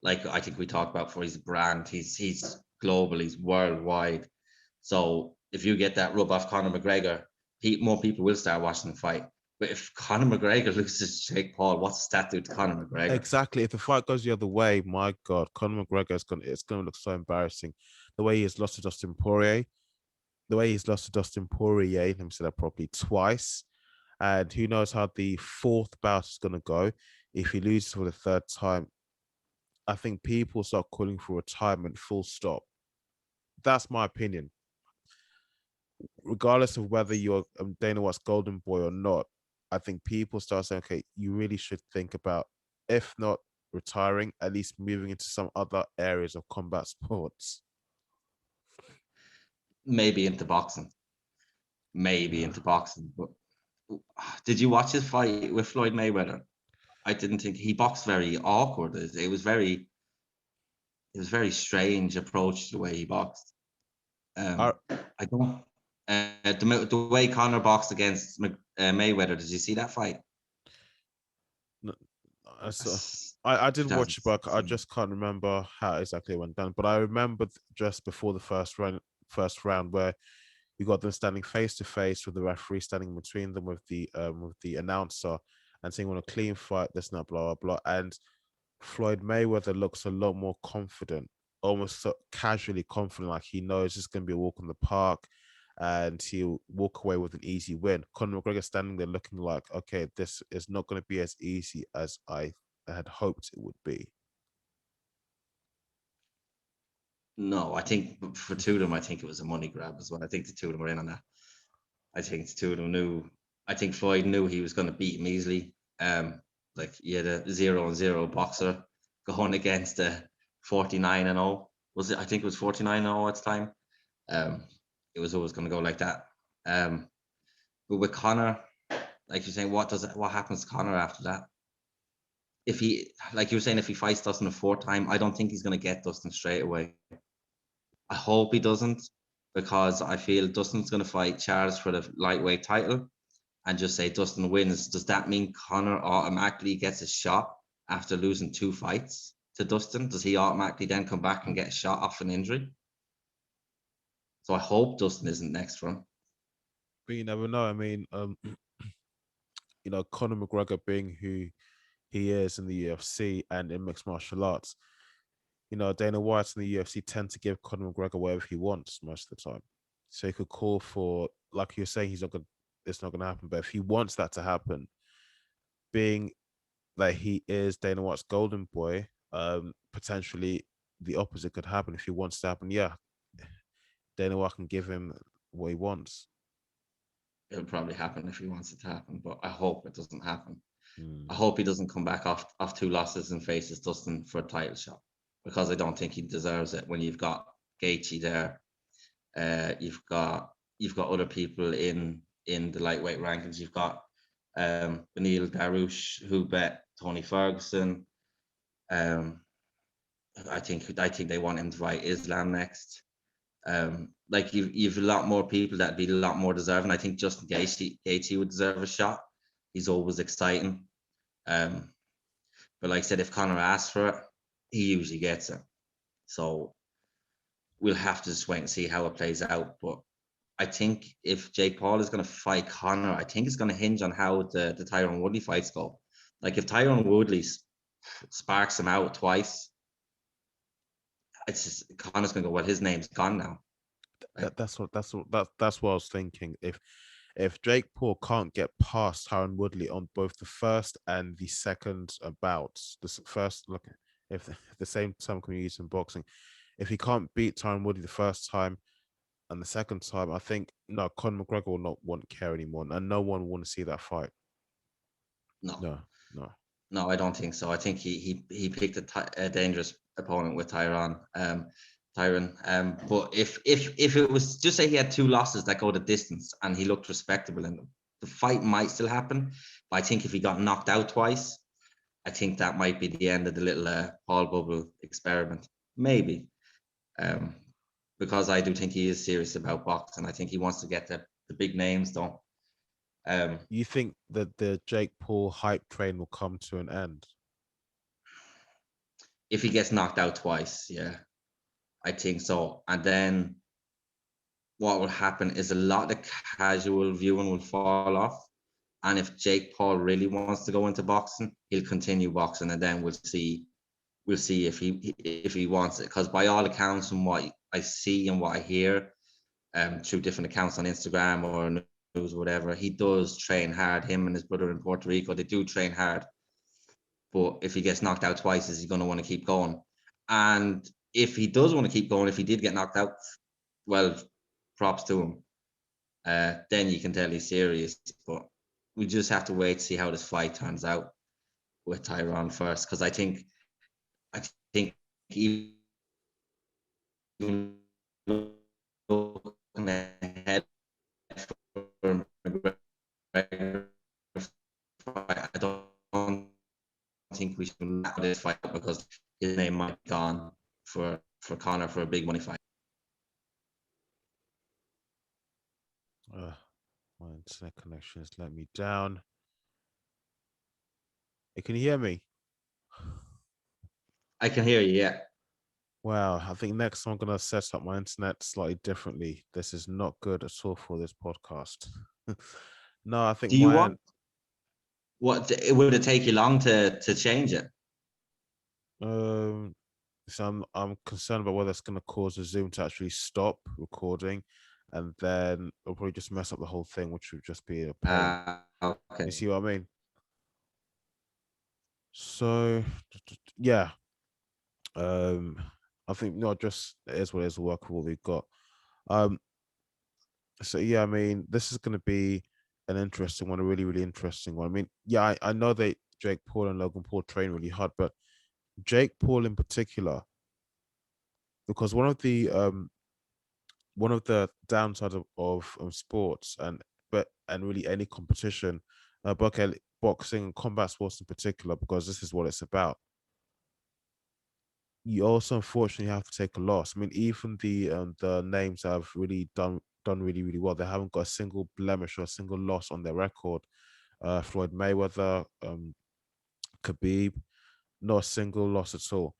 Like I think we talked about before, he's a brand. He's global. He's worldwide. So if you get that rub off Conor McGregor, more people will start watching the fight. But if Conor McGregor loses to Jake Paul, what's that do to Conor McGregor? Exactly. If the fight goes the other way, my God, Conor McGregor it's going to look so embarrassing. The way he's lost to Dustin Poirier, let me say that properly, twice. And who knows how the fourth bout is going to go. If he loses for the third time, I think people start calling for retirement, full stop. That's my opinion. Regardless of whether you're Dana White's golden boy or not, I think people start saying, okay, you really should think about, if not retiring, at least moving into some other areas of combat sports. Maybe into boxing. But did you watch his fight with Floyd Mayweather? I didn't think he boxed very awkward. It was very strange approach to the way he boxed. I don't. The way Conor boxed against Mayweather, did you see that fight? No, I did watch it, but I 2016. just can't remember how exactly it went down. But I remember just before the first round where you got them standing face to face with the referee standing between them with the announcer and saying on a clean fight, this not blah blah blah. And Floyd Mayweather looks a lot more confident, almost so casually confident, like he knows it's going to be a walk in the park and he'll walk away with an easy win. Conor McGregor standing there looking like, okay, this is not going to be as easy as I had hoped it would be. No, I think for two of them, I think it was a money grab as well. I think the two of them were in on that. I think the two of them knew. I think Floyd knew he was going to beat him easily. Like he had a 0-0 boxer going against a 49-0. Was it? I think it was 49-0 at the time. It was always going to go like that. But with Conor, like you're saying, what happens to Conor after that? If he, like you were saying, if he fights Dustin a fourth time, I don't think he's going to get Dustin straight away. I hope he doesn't, because I feel Dustin's going to fight Charles for the lightweight title, and just say Dustin wins. Does that mean Conor automatically gets a shot after losing 2 fights to Dustin? Does he automatically then come back and get a shot off an injury? So I hope Dustin isn't next for him. But you never know. I mean, you know, Conor McGregor being who he is in the UFC and in mixed martial arts, you know, Dana White and the UFC tend to give Conor McGregor whatever he wants most of the time. So he could call for, like you're saying, it's not gonna happen. But if he wants that to happen, being that he is Dana White's golden boy, potentially the opposite could happen if he wants to happen. Yeah, Dana White can give him what he wants. It'll probably happen if he wants it to happen, but I hope it doesn't happen. I Mm. hope he doesn't come back off 2 losses and faces Dustin for a title shot, because I don't think he deserves it when you've got Gaethje there. You've got other people in the lightweight rankings. You've got Benil Darush, who bet Tony Ferguson. I think they want him to fight Islam next. Like you've a lot more people that'd be a lot more deserving. I think Justin Gaethje would deserve a shot. He's always exciting. But like I said, if Conor asks for it, he usually gets it. So we'll have to just wait and see how it plays out. But I think if Jake Paul is going to fight Conor, I think it's going to hinge on how the Tyron Woodley fights go. Like if Tyron Woodley sparks him out twice, it's just Conor's going to go, well, his name's gone now. That's what I was thinking. If Jake Paul can't get past Tyron Woodley on both the first and the second bouts, the first look, if the same term can be used in boxing, if he can't beat Tyron Woodley the first time and the second time, I think no, Conor McGregor will not want to care anymore, and no one will want to see that fight. No, No, no. no, I don't think so. I think he picked a dangerous opponent with Tyron. But if it was, just say he had 2 losses that go the distance and he looked respectable in them, the fight might still happen. But I think if he got knocked out twice, I think that might be the end of the little Paul Bubble experiment, maybe. Because I do think he is serious about boxing. I think he wants to get the big names, though. You think that the Jake Paul hype train will come to an end? If he gets knocked out twice, yeah, I think so. And then what will happen is a lot of casual viewing will fall off. And if Jake Paul really wants to go into boxing, he'll continue boxing, and then we'll see if he wants it. Because by all accounts, from what I see and what I hear, through different accounts on Instagram or news or whatever, he does train hard. Him and his brother in Puerto Rico, they do train hard. But if he gets knocked out twice, is he going to want to keep going? And if he does want to keep going, if he did get knocked out, well, props to him. Then you can tell he's serious. But we just have to wait to see how this fight turns out with Tyron first, because I think even looking ahead for McGregor, I don't think we should allow this fight because his name might be gone for Conor for a big money fight. My internet connection has let me down. Hey, can you hear me? I can hear you. Yeah. Wow, I think next I'm gonna set up my internet slightly differently. This is not good at all for this podcast. No, I think Do you my want what? Would it take you long to change it? um so I'm concerned about whether it's gonna cause the Zoom to actually stop recording, and then it'll probably just mess up the whole thing, which would just be a pain. Okay. You see what I mean? So yeah, um I think not just it is what it is, work with what we've got. Um so yeah, I mean, this is gonna be an interesting one, a really, really interesting one. I mean, yeah, I know that Jake Paul and Logan Paul train really hard, but Jake Paul in particular, because one of the downsides of sports and really any competition, boxing and combat sports in particular, because this is what it's about. You also unfortunately have to take a loss. I mean, even the names that have really done really, really well, they haven't got a single blemish or a single loss on their record. Floyd Mayweather, Khabib, not a single loss at all.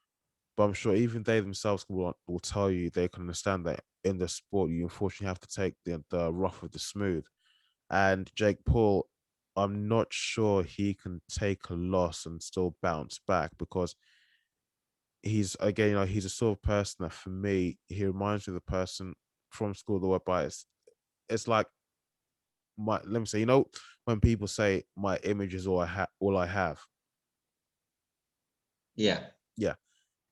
But I'm sure even they themselves will tell you, they can understand that in the sport you unfortunately have to take the rough with the smooth. And Jake Paul, I'm not sure he can take a loss and still bounce back, because he's again, he's a sort of person that for me, he reminds me of the person from school the whereby it's like let me say, when people say my image is all I have. Yeah. Yeah,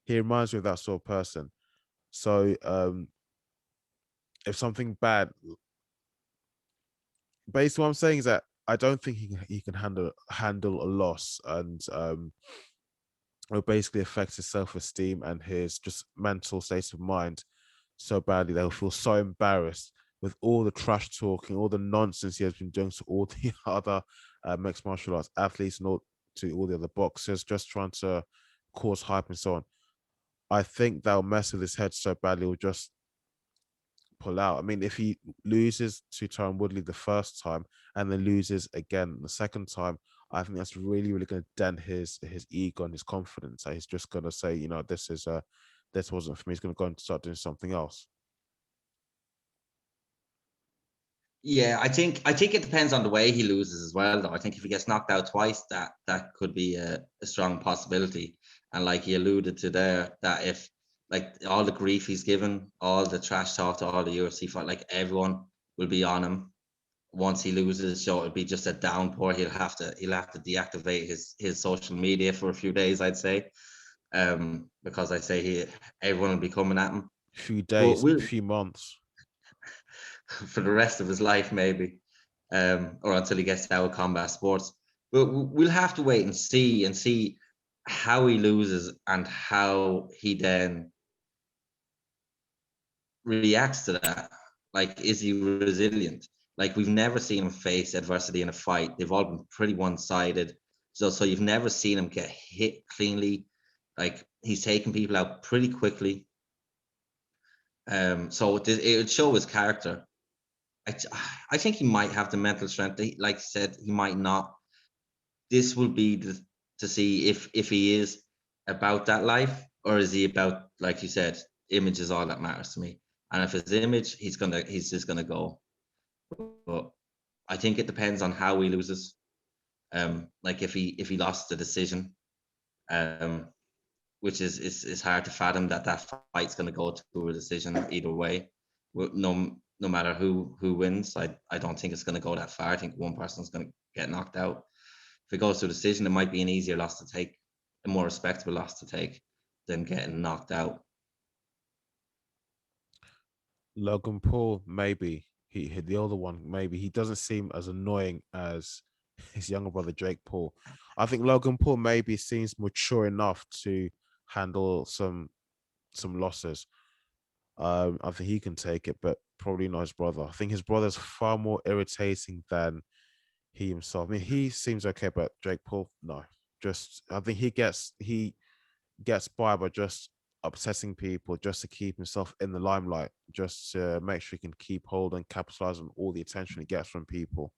he reminds me of that sort of person. So if something bad, basically what I'm saying is that I don't think he can handle a loss, and it will basically affect his self-esteem and his just mental state of mind so badly they'll feel so embarrassed with all the trash talking, all the nonsense he has been doing to all the other mixed martial arts athletes and to all the other boxers, just trying to cause hype and so on. I think that'll mess with his head so badly, he'll just pull out. I mean, if he loses to Tyron Woodley the first time and then loses again the second time, I think that's really, really going to dent his ego and his confidence. He's just going to say, this wasn't for me. He's going to go and start doing something else. Yeah, I think it depends on the way he loses as well, though. I think if he gets knocked out twice, that could be a strong possibility. And like he alluded to there, that if like all the grief he's given, all the trash talk to all the UFC fight, like everyone will be on him once he loses. So it'll be just a downpour. He'll have to deactivate his social media for a few days, I'd say. Because I'd say everyone will be coming at him. Few But days, we'll few months. for the rest of his life, maybe, or until he gets out of combat sports. But we'll have to wait and see how he loses and how he then reacts to that. Like, is he resilient? Like, we've never seen him face adversity in a fight. They've all been pretty one-sided. So you've never seen him get hit cleanly. Like, he's taking people out pretty quickly. So it would show his character. I, I think he might have the mental strength. Like I said, he might not. This will be to see if he is about that life, or is he about, like you said, image is all that matters to me. And if his image, he's just gonna go. But I think it depends on how he loses. Like if he lost the decision, um, which is hard to fathom that fight's gonna go to a decision either way. No matter who wins, I don't think it's going to go that far. I think one person's going to get knocked out. If it goes to a decision, it might be an easier loss to take, a more respectable loss to take than getting knocked out. Logan Paul, maybe he hit the other one. Maybe he doesn't seem as annoying as his younger brother Jake Paul. I think Logan Paul maybe seems mature enough to handle some losses. I think he can take it, but probably not his brother. I think his brother's far more irritating than he himself. I mean, he seems okay, but Jake Paul, no. Just I think he gets by just upsetting people just to keep himself in the limelight, just to make sure he can keep hold and capitalize on all the attention he gets from people.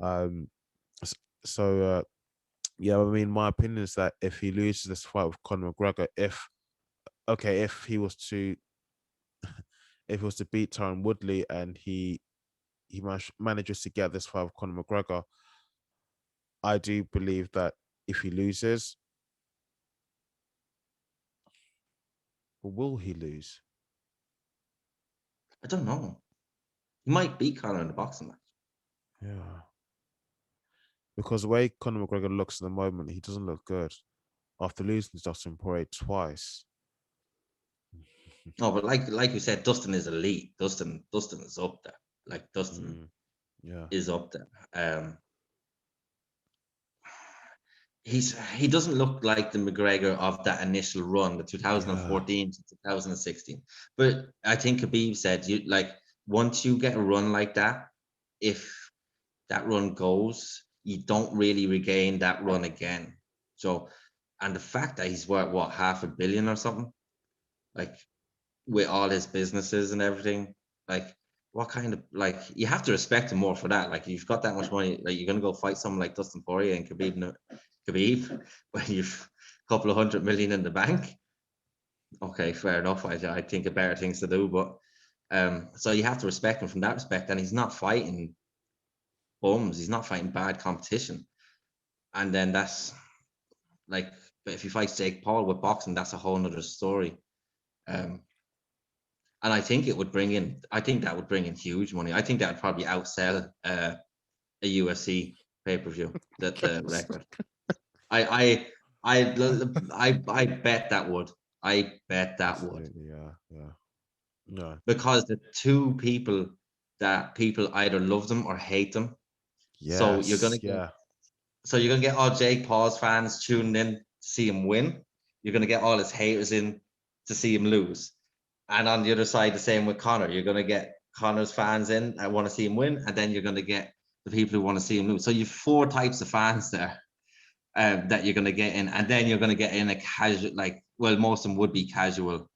Um, so Yeah, I mean, my opinion is that if he loses this fight with Conor McGregor, if he was to beat Tyron Woodley and manages to get this fight with Conor McGregor, I do believe that if he loses, will he lose? I don't know. He might beat Conor in the boxing match. Yeah. Because the way Conor McGregor looks at the moment, he doesn't look good. After losing to Dustin Poirier twice. No, but like you said, Dustin is elite. Dustin is up there. Like Dustin Yeah. is up there. He doesn't look like the McGregor of that initial run, the 2014 to 2016. But I think Khabib said, you like once you get a run like that, if that run goes, you don't really regain that run again. So, and the fact that he's worth what, 500 million or something, like with all his businesses and everything, like what kind of, like, you have to respect him more for that. Like you've got that much money, like you're gonna go fight someone like Dustin Poirier and Khabib when you've a couple of 100 million in the bank. Okay, fair enough. I think of better things to do, but so you have to respect him from that respect. And he's not fighting bums, he's not fighting bad competition. And then that's like, but if he fights Jake Paul with boxing, that's a whole nother story. Um, and I think that would bring in huge money. I think that would probably outsell a UFC pay-per-view, the record. I I bet that would. I bet that would. Absolutely, yeah. No. Because the two people that people either love them or hate them. So you're Yes, gonna get yeah. all Jake Paul's fans tuning in to see him win. You're gonna get all his haters in to see him lose. And on the other side, the same with Conor. You're gonna get Conor's fans in that want to see him win, and then you're gonna get the people who want to see him lose. So you've four types of fans there that you're gonna get in, and then you're gonna get in a casual, like, well, most of them would be casual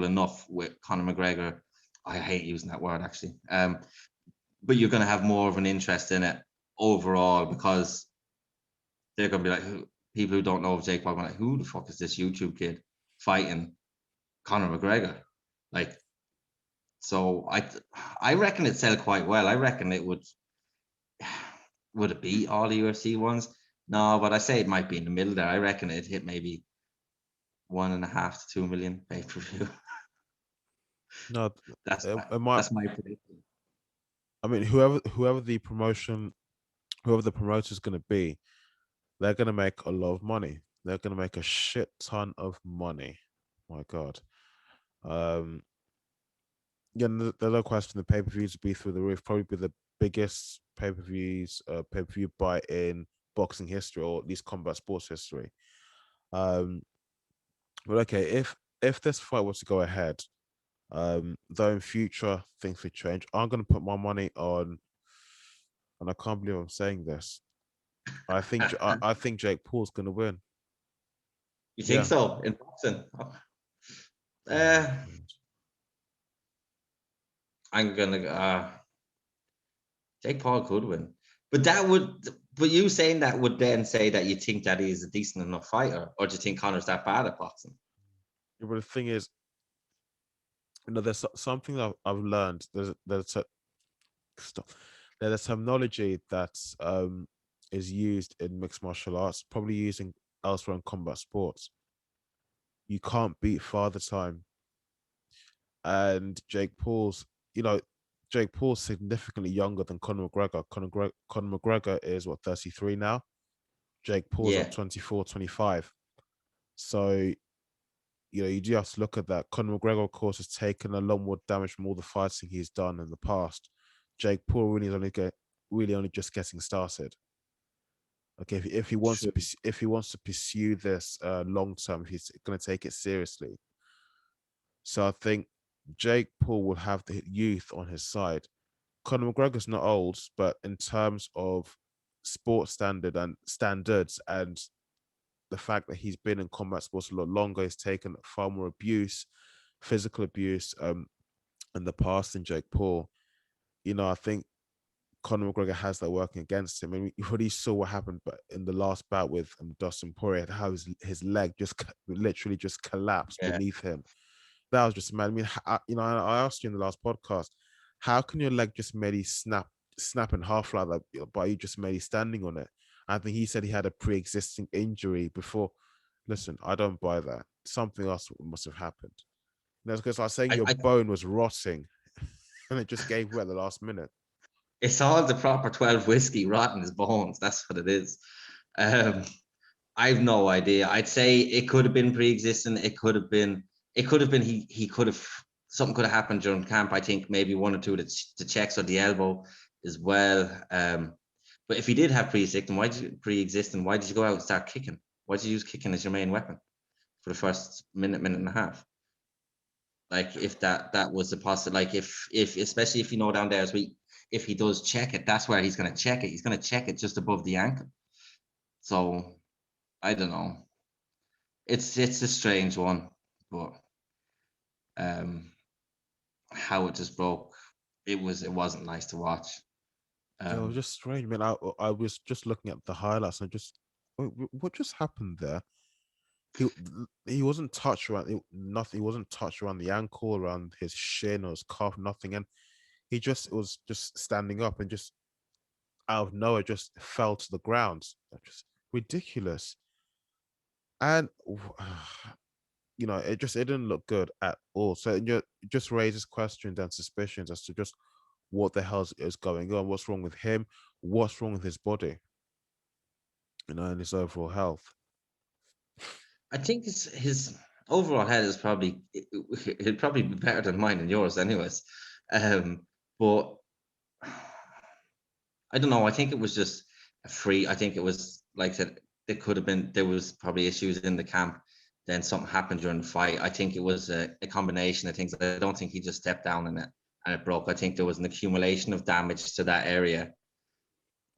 enough with Conor McGregor. I hate using that word actually. But you're gonna have more of an interest in it overall because they're gonna be like, people who don't know of Jake Paul, like, who the fuck is this YouTube kid fighting Conor McGregor? Like, so I reckon it'd sell quite well. I reckon it would. Would it beat all the UFC ones? No, but I say it might be in the middle there. I reckon it'd hit maybe 1.5 to 2 million pay-per-view. No, That's it might. my prediction. I mean, whoever the promoter is going to be, they're going to make a lot of money. They're going to make a shit ton of money. My God. Yeah, the other question, the pay-per-views will be through the roof. Probably be the biggest pay-per-view buy in boxing history, or at least combat sports history. Um, but okay, if this fight was to go ahead, though in future things would change, I'm gonna put my money on, and I can't believe I'm saying this. I think Jake Paul's gonna win. You think Yeah. so in boxing? Oh my Uh, God. I'm gonna. Jake Paul could win, but that would. But you saying that would then say that you think that he's a decent enough fighter, or do you think Conor's that bad at boxing? Yeah, but the thing is, there's something that I've learned. Stop. There's a terminology that is used in mixed martial arts, probably using elsewhere in combat sports. You can't beat Father Time. And Jake Paul's significantly younger than Conor McGregor. Conor McGregor is what, 33 now? Jake Paul's Yeah, at 24, 25. So, you do have to look at that. Conor McGregor, of course, has taken a lot more damage from all the fighting he's done in the past. Jake Paul really only just getting started. Okay, if he wants to true. pursue this long term, if he's going to take it seriously. So I think Jake Paul will have the youth on his side. Conor McGregor's not old, but in terms of sports standards and the fact that he's been in combat sports a lot longer, he's taken far more abuse, physical abuse, in the past than Jake Paul. I think Conor McGregor has that working against him. And we already saw what happened, but in the last bout with Dustin Poirier, how his leg just literally just collapsed Yeah. beneath him. That was just mad. I mean, I asked you in the last podcast, how can your leg just maybe snap in half like that, but you just maybe standing on it? I think he said he had a pre-existing injury before. Listen, I don't buy that. Something else must have happened. That's because I was saying your I bone was rotting, and it just gave way at the last minute. It's all the proper 12 whiskey rotting his bones. That's what it is. Um, I've no idea. I'd say it could have been pre-existing. It could have been. He could have, something could have happened during camp. I think maybe one or two the checks on the elbow as well. But if he did have pre-existing, why did you go out and start kicking? Why did you use kicking as your main weapon for the first minute and a half? Like if that was the possible, like if especially if you know down there as we, if he does check it, that's where he's going to check it. He's going to check it just above the ankle. So I don't know. It's a strange one, but how it just broke, it wasn't nice to watch. It was just strange, man. I was just looking at the highlights and just, what just happened there? He wasn't touched around nothing. He wasn't touched around the ankle, around his shin or his calf, nothing. And he just was just standing up and just out of nowhere just fell to the ground. Just ridiculous. And it didn't look good at all. So it just raises questions and suspicions as to just what the hell is going on, what's wrong with him, what's wrong with his body, and his overall health. I think his overall head is probably, it'd probably be better than mine and yours, anyways. But I don't know. I think it was just a free. I think it was like I said. There was probably issues in the camp. Then something happened during the fight. I think it was a combination of things. I don't think he just stepped down in it and it broke. I think there was an accumulation of damage to that area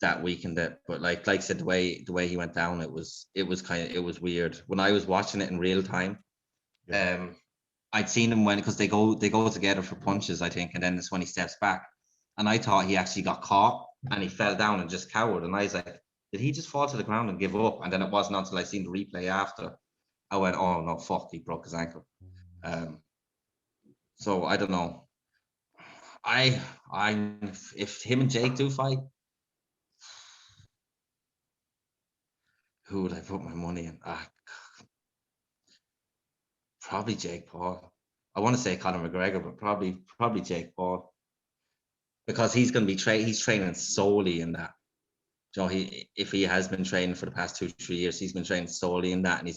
that weakened it. But like I said, the way he went down, it was weird. When I was watching it in real time, Yeah. I'd seen him because they go together for punches, I think, and then it's when he steps back. And I thought he actually got caught and he fell down and just cowered. And I was like, did he just fall to the ground and give up? And then it wasn't until I seen the replay after I went, oh no, fuck, he broke his ankle. So I don't know. If him and Jake do fight, who would I put my money in? Probably Jake Paul. I want to say Conor McGregor, but probably Jake Paul, because he's going to be he's training solely in that. If he has been training for the past 2-3 years, he's been training solely in that, and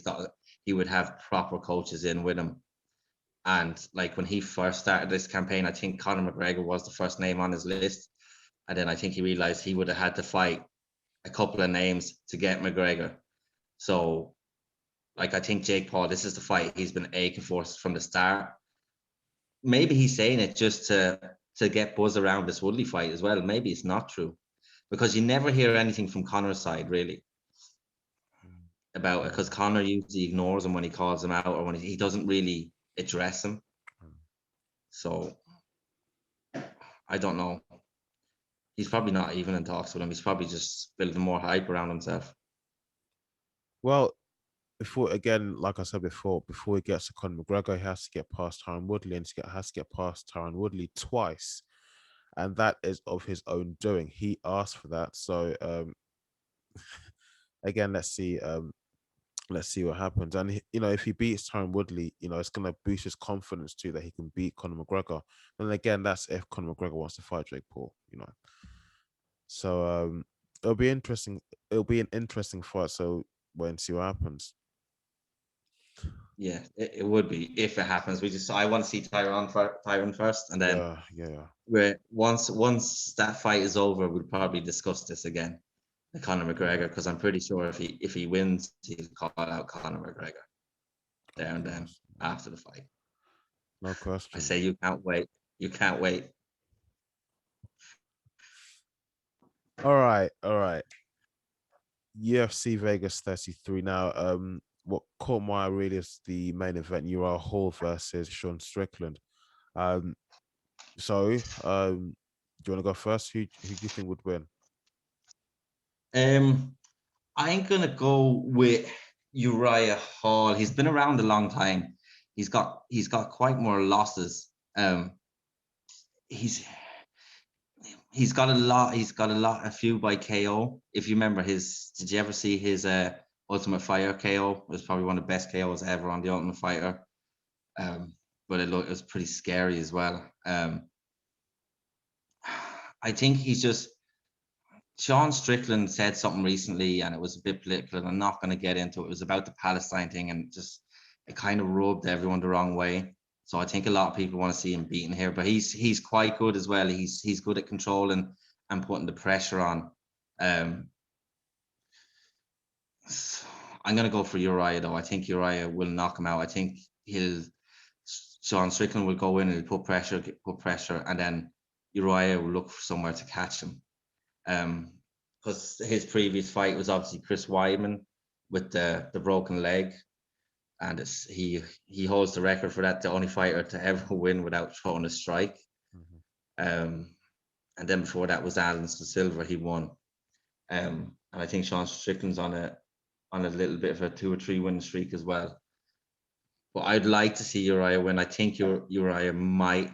he would have proper coaches in with him. And like when he first started this campaign, I think Conor McGregor was the first name on his list, and then I think he realized he would have had to fight a couple of names to get McGregor. So, like I think Jake Paul, this is the fight he's been aching for from the start. Maybe he's saying it just to get buzz around this Woodley fight as well. Maybe it's not true, because you never hear anything from Conor's side really about it, because Conor usually ignores him when he calls him out or when he doesn't really address him. So I don't know. He's probably not even in talks with him. He's probably just building more hype around himself. Well, like I said before he gets to Conor McGregor, he has to get past Tyron Woodley, and has to get past Tyron Woodley twice, and that is of his own doing. He asked for that. So again, let's see what happens. And if he beats Tyron Woodley, it's gonna boost his confidence too, that he can beat Conor McGregor. And again, that's if Conor McGregor wants to fight Jake Paul. So it'll be interesting. It'll be an interesting fight. So wait and see what happens. Yeah, it would be if it happens. I want to see Tyron first, and then once that fight is over, we'll probably discuss this again, the Conor McGregor, because I'm pretty sure if he wins, he'll call out Conor McGregor there and then after the fight. No question. I say you can't wait. You can't wait. All right. UFC Vegas 33 now. What caught my eye really is the main event, URIAHHALL versus Strickland. So you want to go first? Who do you think would win? I ain't gonna go with Uriah Hall. He's been around a long time. He's got quite more losses. He's got a lot. A few by KO. If you remember did you ever see his Ultimate Fighter KO? It was probably one of the best KOs ever on the Ultimate Fighter. But it was pretty scary as well. I think he's just. Sean Strickland said something recently, and it was a bit political, and I'm not going to get into it. It was about the Palestine thing, and just it kind of rubbed everyone the wrong way. So I think a lot of people want to see him beaten here, but he's quite good as well. He's good at controlling and putting the pressure on. I'm going to go for Uriah though. I think Uriah will knock him out. I think Sean Strickland will go in and put pressure, and then Uriah will look for somewhere to catch him. Because his previous fight was obviously Chris Weidman with the broken leg, and he holds the record for that, the only fighter to ever win without throwing a strike. And then before that was Anderson Silva, he won. And I think Sean Strickland's on a little bit of a 2 or 3 win streak as well. But I'd like to see Uriah win. I think Uriah might,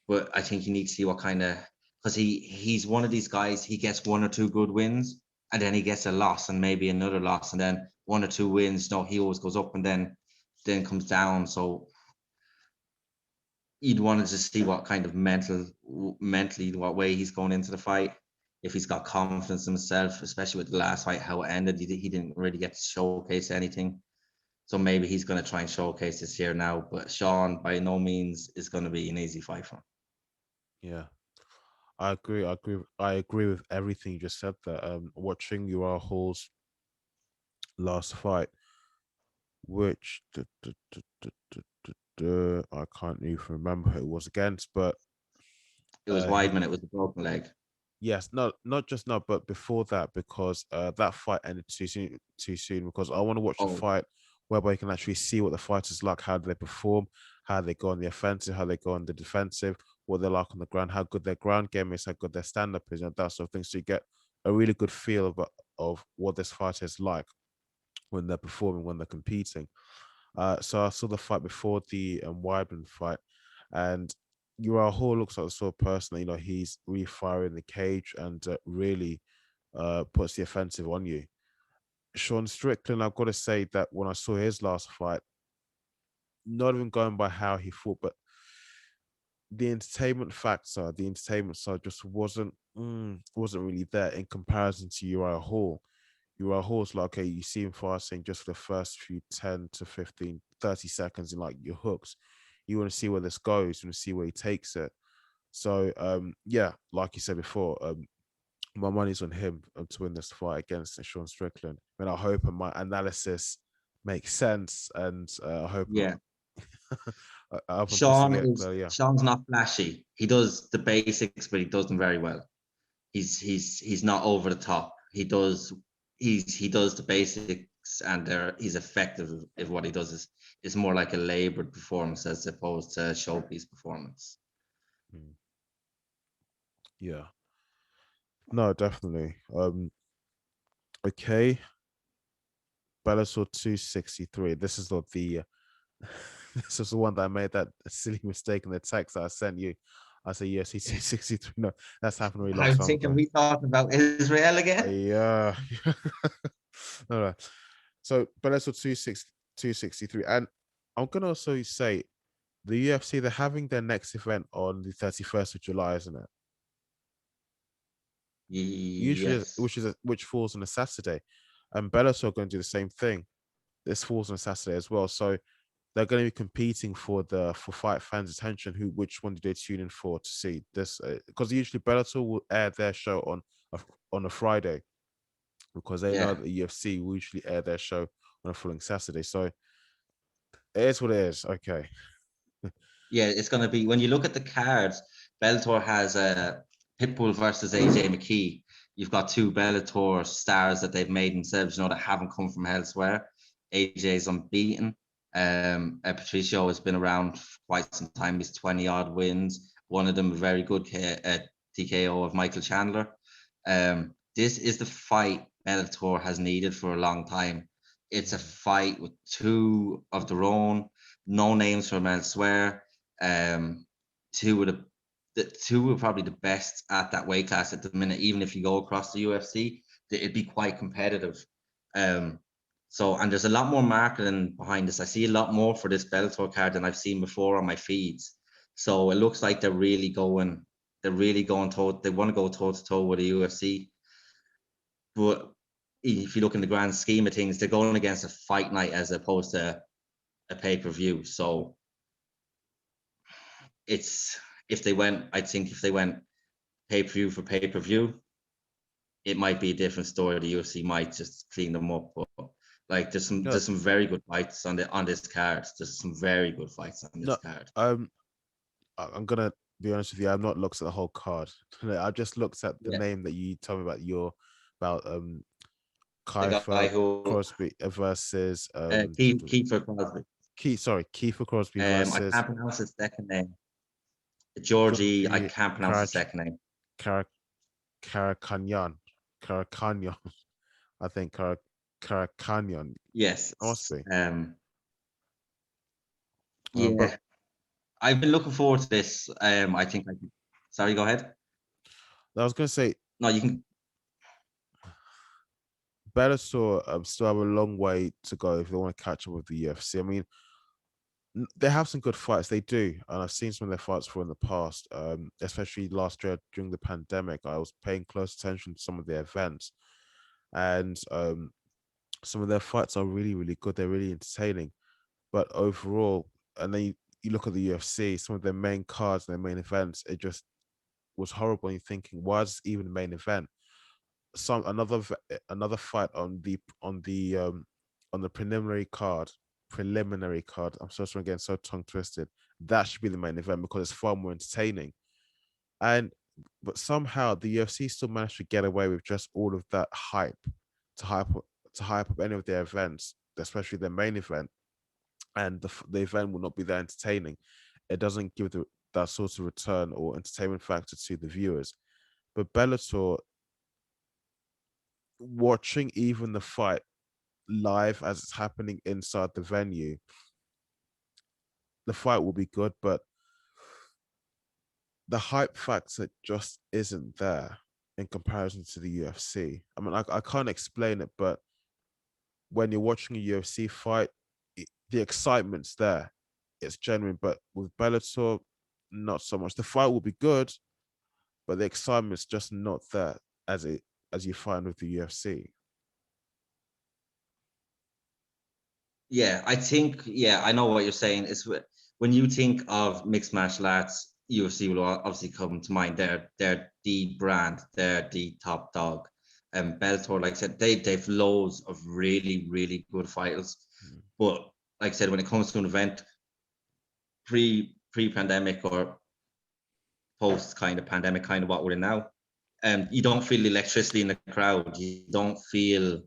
but I think you need to see what kind of, because he's one of these guys, he gets 1 or 2 good wins, and then he gets a loss and maybe another loss, and then 1 or 2 wins. No, he always goes up and then comes down. So you'd want to just see what kind of mentally, what way he's going into the fight. If he's got confidence in himself, especially with the last fight, how it ended, he didn't really get to showcase anything. So maybe he's going to try and showcase this here now. But Sean, by no means, is going to be an easy fight for him. Yeah, I agree. I agree with everything you just said there. Watching Uriah Hall's last fight, which I can't even remember who it was against, but it was Weidman. It was a broken leg. Yes, no, not just now, but before that, because that fight ended too soon. Because I want to watch a fight whereby you can actually see what the fighters like, how do they perform, how they go on the offensive, how they go on the defensive, what they're like on the ground, how good their ground game is, how good their stand-up is, and that sort of thing. So you get a really good feel of what this fighter is like when they're performing, when they're competing. So I saw the fight before the Weidman fight, and Uriah Hall looks like the sort of person that, he's really firing the cage and really puts the offensive on you. Sean Strickland, I've got to say that when I saw his last fight, not even going by how he fought, but the entertainment side just wasn't really there in comparison to Uriah Hall. Uriah Hall's like, okay, you see him fasting just for the first few 10 to 15, 30 seconds in like your hooks. You want to see where this goes, you want to see where he takes it. So yeah, like you said before, my money's on him to win this fight against Sean Strickland. And I hope my analysis makes sense, and I hope Sean's not flashy. He does the basics, but he does them very well. He's not over the top. He does the basics, and he's effective if what he does is more like a labored performance as opposed to a showpiece performance. Yeah. No, definitely. Okay. Bellator 263. This is not the this is the one that I made that silly mistake in the text that I sent you. I say UFC 263. No, that's happened really long time ago. I think we talking about Israel again. Yeah. All right. So Bellator 263. And I'm gonna also say the UFC, they're having their next event on the 31st of July, isn't it? Usually, Yes. which falls on a Saturday, and Bellator are going to do the same thing. This falls on a Saturday as well, so they're going to be competing for fight fans' attention. Which one do they tune in for to see this? Because usually Bellator will air their show on a Friday, because they know that the UFC will usually air their show on a following Saturday. So it is what it is. Okay. Yeah, it's going to be, when you look at the cards, Bellator has Pitbull versus AJ McKee. You've got 2 Bellator stars that they've made themselves, that haven't come from elsewhere. AJ's unbeaten. Patricio has been around for quite some time. He's 20 odd wins. One of them a very good TKO of Michael Chandler. This is the fight Bellator has needed for a long time. It's a fight with two of their own, no names from elsewhere. Two of the two are probably the best at that weight class at the minute. Even if you go across the UFC, it'd be quite competitive. So, and there's a lot more marketing behind this. I see a lot more for this Bellator card than I've seen before on my feeds. So it looks like they're really going toe. They want to go toe to toe with the UFC. But if you look in the grand scheme of things, they're going against a fight night as opposed to a pay-per-view. So I think if they went pay-per-view for pay-per-view, it might be a different story. The UFC might just clean them up. But like there's some very good fights on this card. There's some very good fights on this card. I'm gonna be honest with you. I've not looked at the whole card. I've just looked at the name that you told me about Keifer Crosbie versus Keifer Crosbie. Keifer Crosbie versus. I can't pronounce his second name. Georgi. I can't pronounce his second name. Karakhanyan. I think Karakhanyan. Yes. Must be. Yeah. I've been looking forward to this. I think. Sorry, go ahead. I was going to say. No, you can. Bellator still have a long way to go if they want to catch up with the UFC. I mean, they have some good fights. They do, and I've seen some of their fights in the past. Especially last year during the pandemic, I was paying close attention to some of their events, and some of their fights are really, really good. They're really entertaining. But overall, and then you look at the UFC, some of their main cards and their main events, it just was horrible. And you're thinking, why is this even the main event? Another fight on the preliminary card. I'm so sorry again, so tongue twisted. That should be the main event because it's far more entertaining. But somehow the UFC still managed to get away with just all of that hype to hype up any of their events, especially their main event, and the event will not be that entertaining. It doesn't give that sort of return or entertainment factor to the viewers. But Bellator, watching even the fight live as it's happening inside the venue, the fight will be good, but the hype factor just isn't there in comparison to the UFC. I mean, I can't explain it, but when you're watching a UFC fight, the excitement's there. It's genuine, but with Bellator, not so much. The fight will be good, but the excitement's just not there as you find with the UFC. Yeah, I think, I know what you're saying. It's when you think of mixed martial arts, UFC will obviously come to mind. They're the brand, they're the top dog. And Bellator, like I said, they've loads of really, really good fighters. But like I said, when it comes to an event, pre-pandemic or post kind of pandemic, kind of what we're in now, you don't feel the electricity in the crowd. You don't feel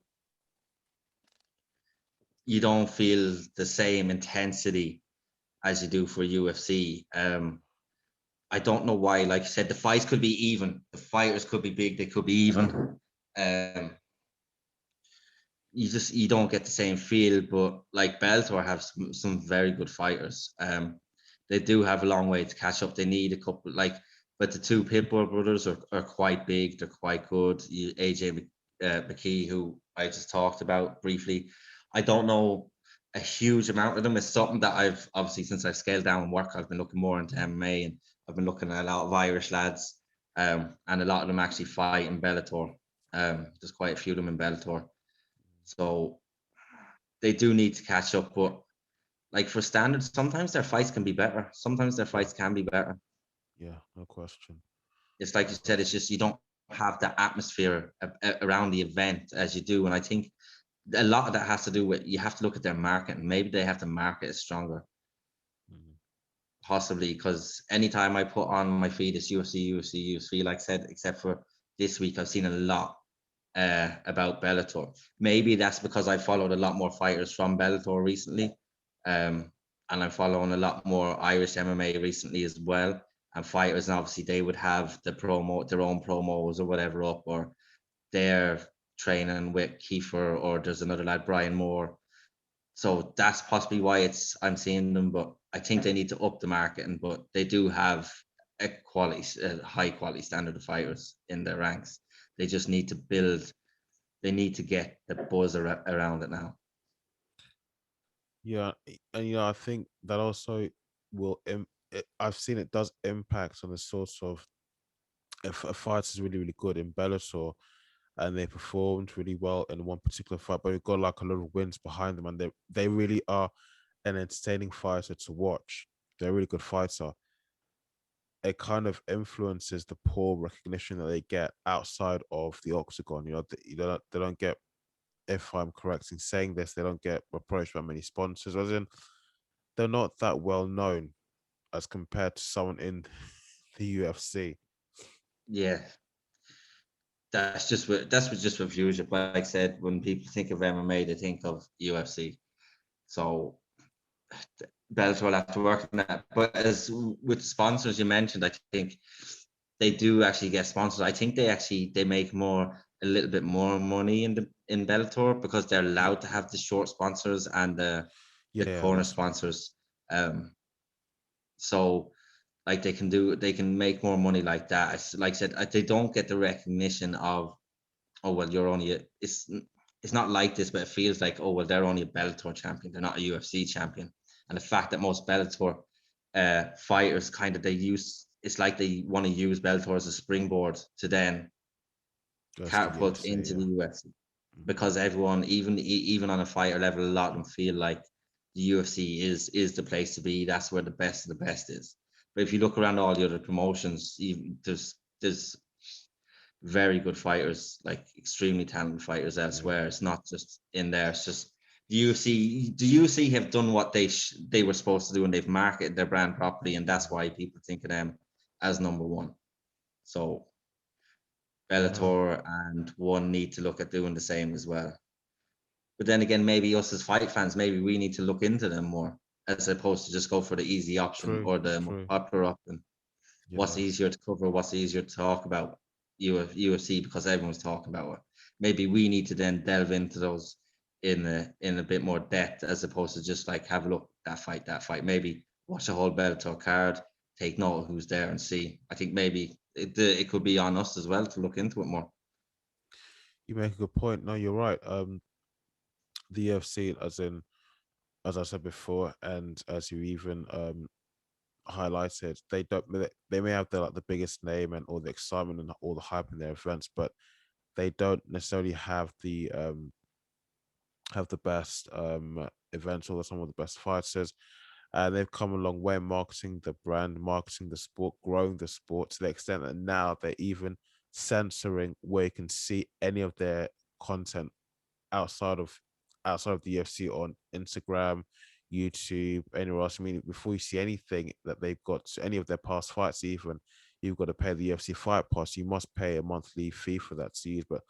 the same intensity as you do for UFC. I don't know why. Like I said, the fights could be even. The fighters could be big. They could be even. You don't get the same feel. But like Bellator have some very good fighters. They do have a long way to catch up. They need a couple. But the two Pitbull brothers are quite big. They're quite good. AJ McKee, who I just talked about briefly. I don't know a huge amount of them. It's something that I've obviously, since I've scaled down work, I've been looking more into MMA, and I've been looking at a lot of Irish lads, and a lot of them actually fight in Bellator. There's quite a few of them in Bellator. So they do need to catch up, but like for standards, sometimes their fights can be better. Yeah, no question. It's like you said, it's just you don't have the atmosphere around the event as you do. And I think a lot of that has to do with, you have to look at their market, and maybe they have to market it stronger. Possibly, because anytime I put on my feed is UFC, like I said, except for this week, I've seen a lot about Bellator. Maybe that's because I followed a lot more fighters from Bellator recently, and I'm following a lot more Irish MMA recently as well. and fighters, and obviously they would have their own promos or whatever up, or they're training with Keifer, or there's another lad, Brian Moore. So that's possibly why I'm seeing them, but I think they need to up the marketing. But they do have a high quality standard of fighters in their ranks. They just need to build. They need to get the buzz around it now. Yeah, and I think that also will. I've seen it does impact on the sorts of if a fight is really really good in Bellator, and they performed really well in one particular fight, but we've got like a lot of wins behind them, and they really are an entertaining fighter to watch. They're a really good fighter. It kind of influences the poor recognition that they get outside of the octagon. They don't get, if I'm correct in saying this, they don't get approached by many sponsors. As in, they're not that well known as compared to someone in the UFC. Yeah, that's what viewership. Like I said, when people think of MMA, they think of UFC. So Bellator will have to work on that. But as with sponsors you mentioned, I think they do actually get sponsors. I think they make a little bit more money in Bellator, because they're allowed to have the short sponsors and the Yeah, corner sponsors. So like they can make more money like that. Like I said, they don't get the recognition of, oh well, you're only it's not like this, but it feels like, oh well, they're only a Bellator champion, they're not a UFC champion. And the fact that most Bellator fighters it's like they want to use Bellator as a springboard to then just to the catapult UFC. into Yeah. the UFC, because everyone, even on a fighter level, a lot of them feel like the UFC is the place to be. That's where the best of the best is. But if you look around all the other promotions, there's very good fighters, like extremely talented fighters elsewhere. It's not just in there. It's just the UFC have done what they were supposed to do, and they've marketed their brand properly, and that's why people think of them as number one. So Yeah. Bellator and ONE need to look at doing the same as well. But then again, maybe us as fight fans, maybe we need to look into them more, as opposed to just go for the easy option True. or the more True. popular option. What's Yeah. easier to cover? What's easier to talk about? UFC, because everyone's talking about it. Maybe we need to then delve into those in a bit more depth, as opposed to just like have a look at that fight. Maybe watch a whole Bellator card, take note of who's there, and see. I think maybe it could be on us as well to look into it more. You make a good point. No, you're right. The UFC, as I said before, and as you even highlighted, they may have the biggest name and all the excitement and all the hype in their events, but they don't necessarily have the best events or some of the best fighters. And they've come a long way marketing the brand, marketing the sport, growing the sport to the extent that now they're even censoring where you can see any of their content outside of the UFC on Instagram, YouTube, anywhere else. I mean, before you see anything that they've got, any of their past fights, even you've got to pay the UFC Fight Pass. You must pay a monthly fee for that to use. But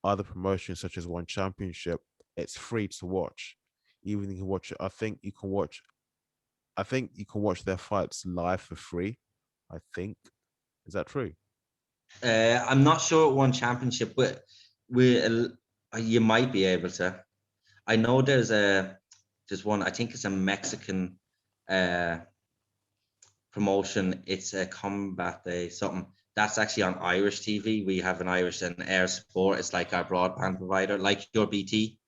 other promotions such as One Championship, it's free to watch. Even you can watch it. I think you can watch. I think you can watch their fights live for free. I think, is that true? I'm not sure at One Championship, but you might be able to. I know there's one. I think it's a Mexican uh, promotion. It's a Combat Day something. That's actually on Irish TV. We have an Irish and Air Sport. It's like our broadband provider, like your BT.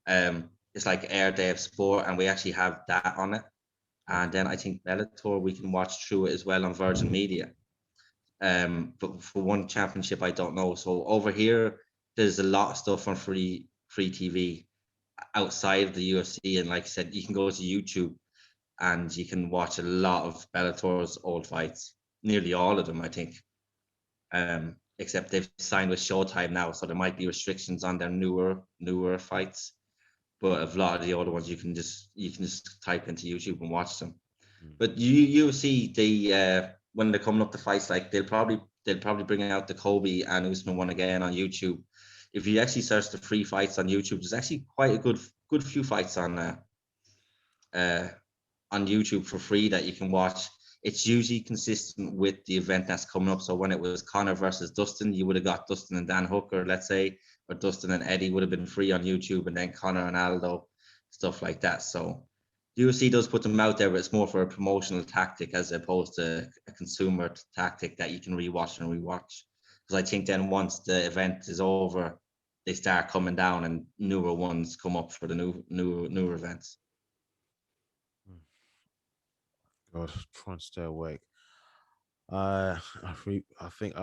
It's like Air Day of Sport, and we actually have that on it. And then I think Bellator we can watch through it as well on Virgin Media. But for One Championship, I don't know. So over here, there's a lot of stuff on free TV outside of the UFC, and like I said, you can go to YouTube and you can watch a lot of Bellator's old fights, nearly all of them, I think. Except they've signed with Showtime now, so there might be restrictions on their newer fights. But a lot of the older ones, you can just type into YouTube and watch them. Mm. But you see when they're coming up to fights, like they'll probably bring out the Colby and Usman one again on YouTube. If you actually search the free fights on YouTube, there's actually quite a good few fights on YouTube for free that you can watch. it's usually consistent with the event that's coming up. So when it was Conor versus Dustin, you would have got Dustin and Dan Hooker, let's say, or Dustin and Eddie would have been free on YouTube, and then Conor and Aldo, stuff like that. So the UFC does put them out there, but it's more for a promotional tactic as opposed to a consumer tactic that you can rewatch and rewatch. Because I think then once the event is over, they start coming down and newer ones come up for the newer events. God, trying to stay awake. I think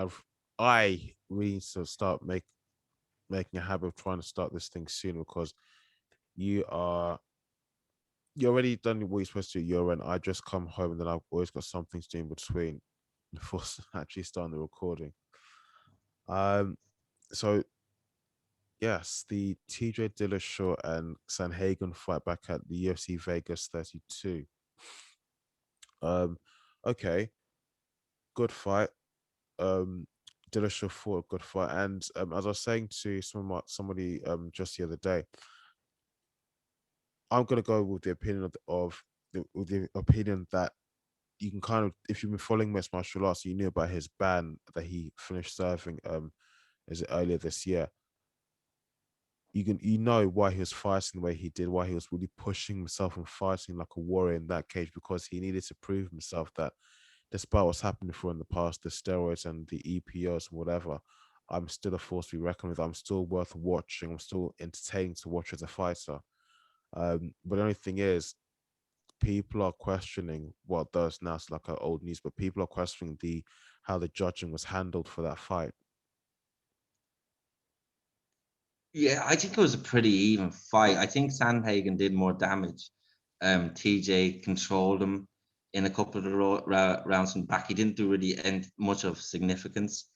I really need to start making a habit of trying to start this thing soon, because you already done what you're supposed to do. I just come home and then I've always got something to do in between before actually starting the recording. So yes, the TJ Dillashaw and Sanhagen fight back at the UFC Vegas 32. Okay, good fight. Dillashaw fought a good fight, and as I was saying to somebody just the other day, I'm gonna go with the opinion with the opinion that you can kind of, if you've been following mixed martial arts, you knew about his ban that he finished serving is it earlier this year. You know why he was fighting the way he did, why he was really pushing himself and fighting like a warrior in that cage, because he needed to prove himself that despite what's happened before in the past, the steroids and the EPOs and whatever, I'm still a force to be reckoned with. I'm still worth watching. I'm still entertaining to watch as a fighter. But the only thing is, people are questioning what does now it's like old news, but people are questioning how the judging was handled for that fight. Yeah, I think it was a pretty even fight. I think Sandhagen did more damage. TJ controlled him in a couple of the rounds from back. He didn't do really much of significance.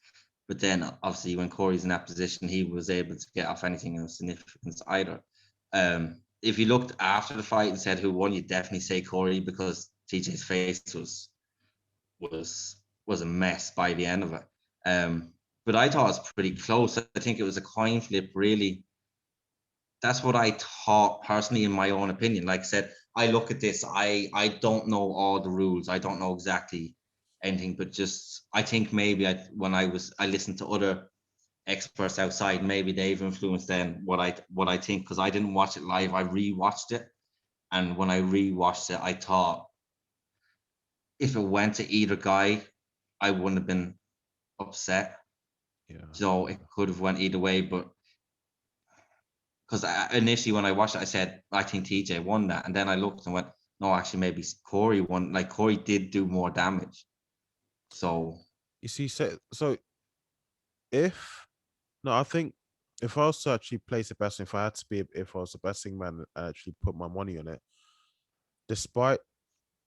But then, obviously, when Corey's in that position, he was able to get off anything of significance either. If you looked after the fight and said who won, you'd definitely say Corey, because TJ's face was a mess by the end of it. But I thought it was pretty close. I think it was a coin flip, really. That's what I thought personally, in my own opinion. Like I said, I look at this, I don't know all the rules. I don't know exactly anything, but just I think maybe when I listened to other experts outside, maybe they've influenced then what I think, because I didn't watch it live. I rewatched it, and when I rewatched it, I thought if it went to either guy, I wouldn't have been upset. Yeah. So it could have went either way, but because initially when I watched it, I said I think TJ won that, and then I looked and went, no, actually maybe Corey won. Like Corey did do more damage. So You see, so if no, I think if I was to actually place a betting, if I was a betting man and actually put my money on it, despite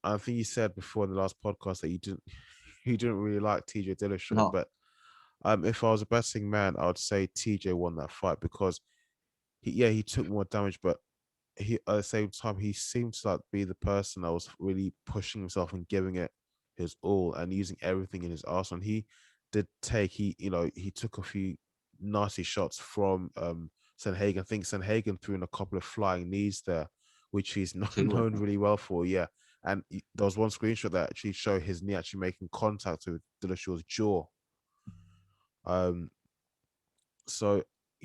I think you said before in the last podcast that you didn't really like TJ Dillashaw, no, but if I was a betting man, I would say TJ won that fight, because he took more damage, but he at the same time he seemed to like be the person that was really pushing himself and giving it his all and using everything in his arsenal. And he did take he took a few nasty shots from Sanhagen. I think Sanhagen threw in a couple of flying knees there, which he's not known really well for. Yeah. And there was one screenshot that actually showed his knee actually making contact with Dillashaw's jaw. So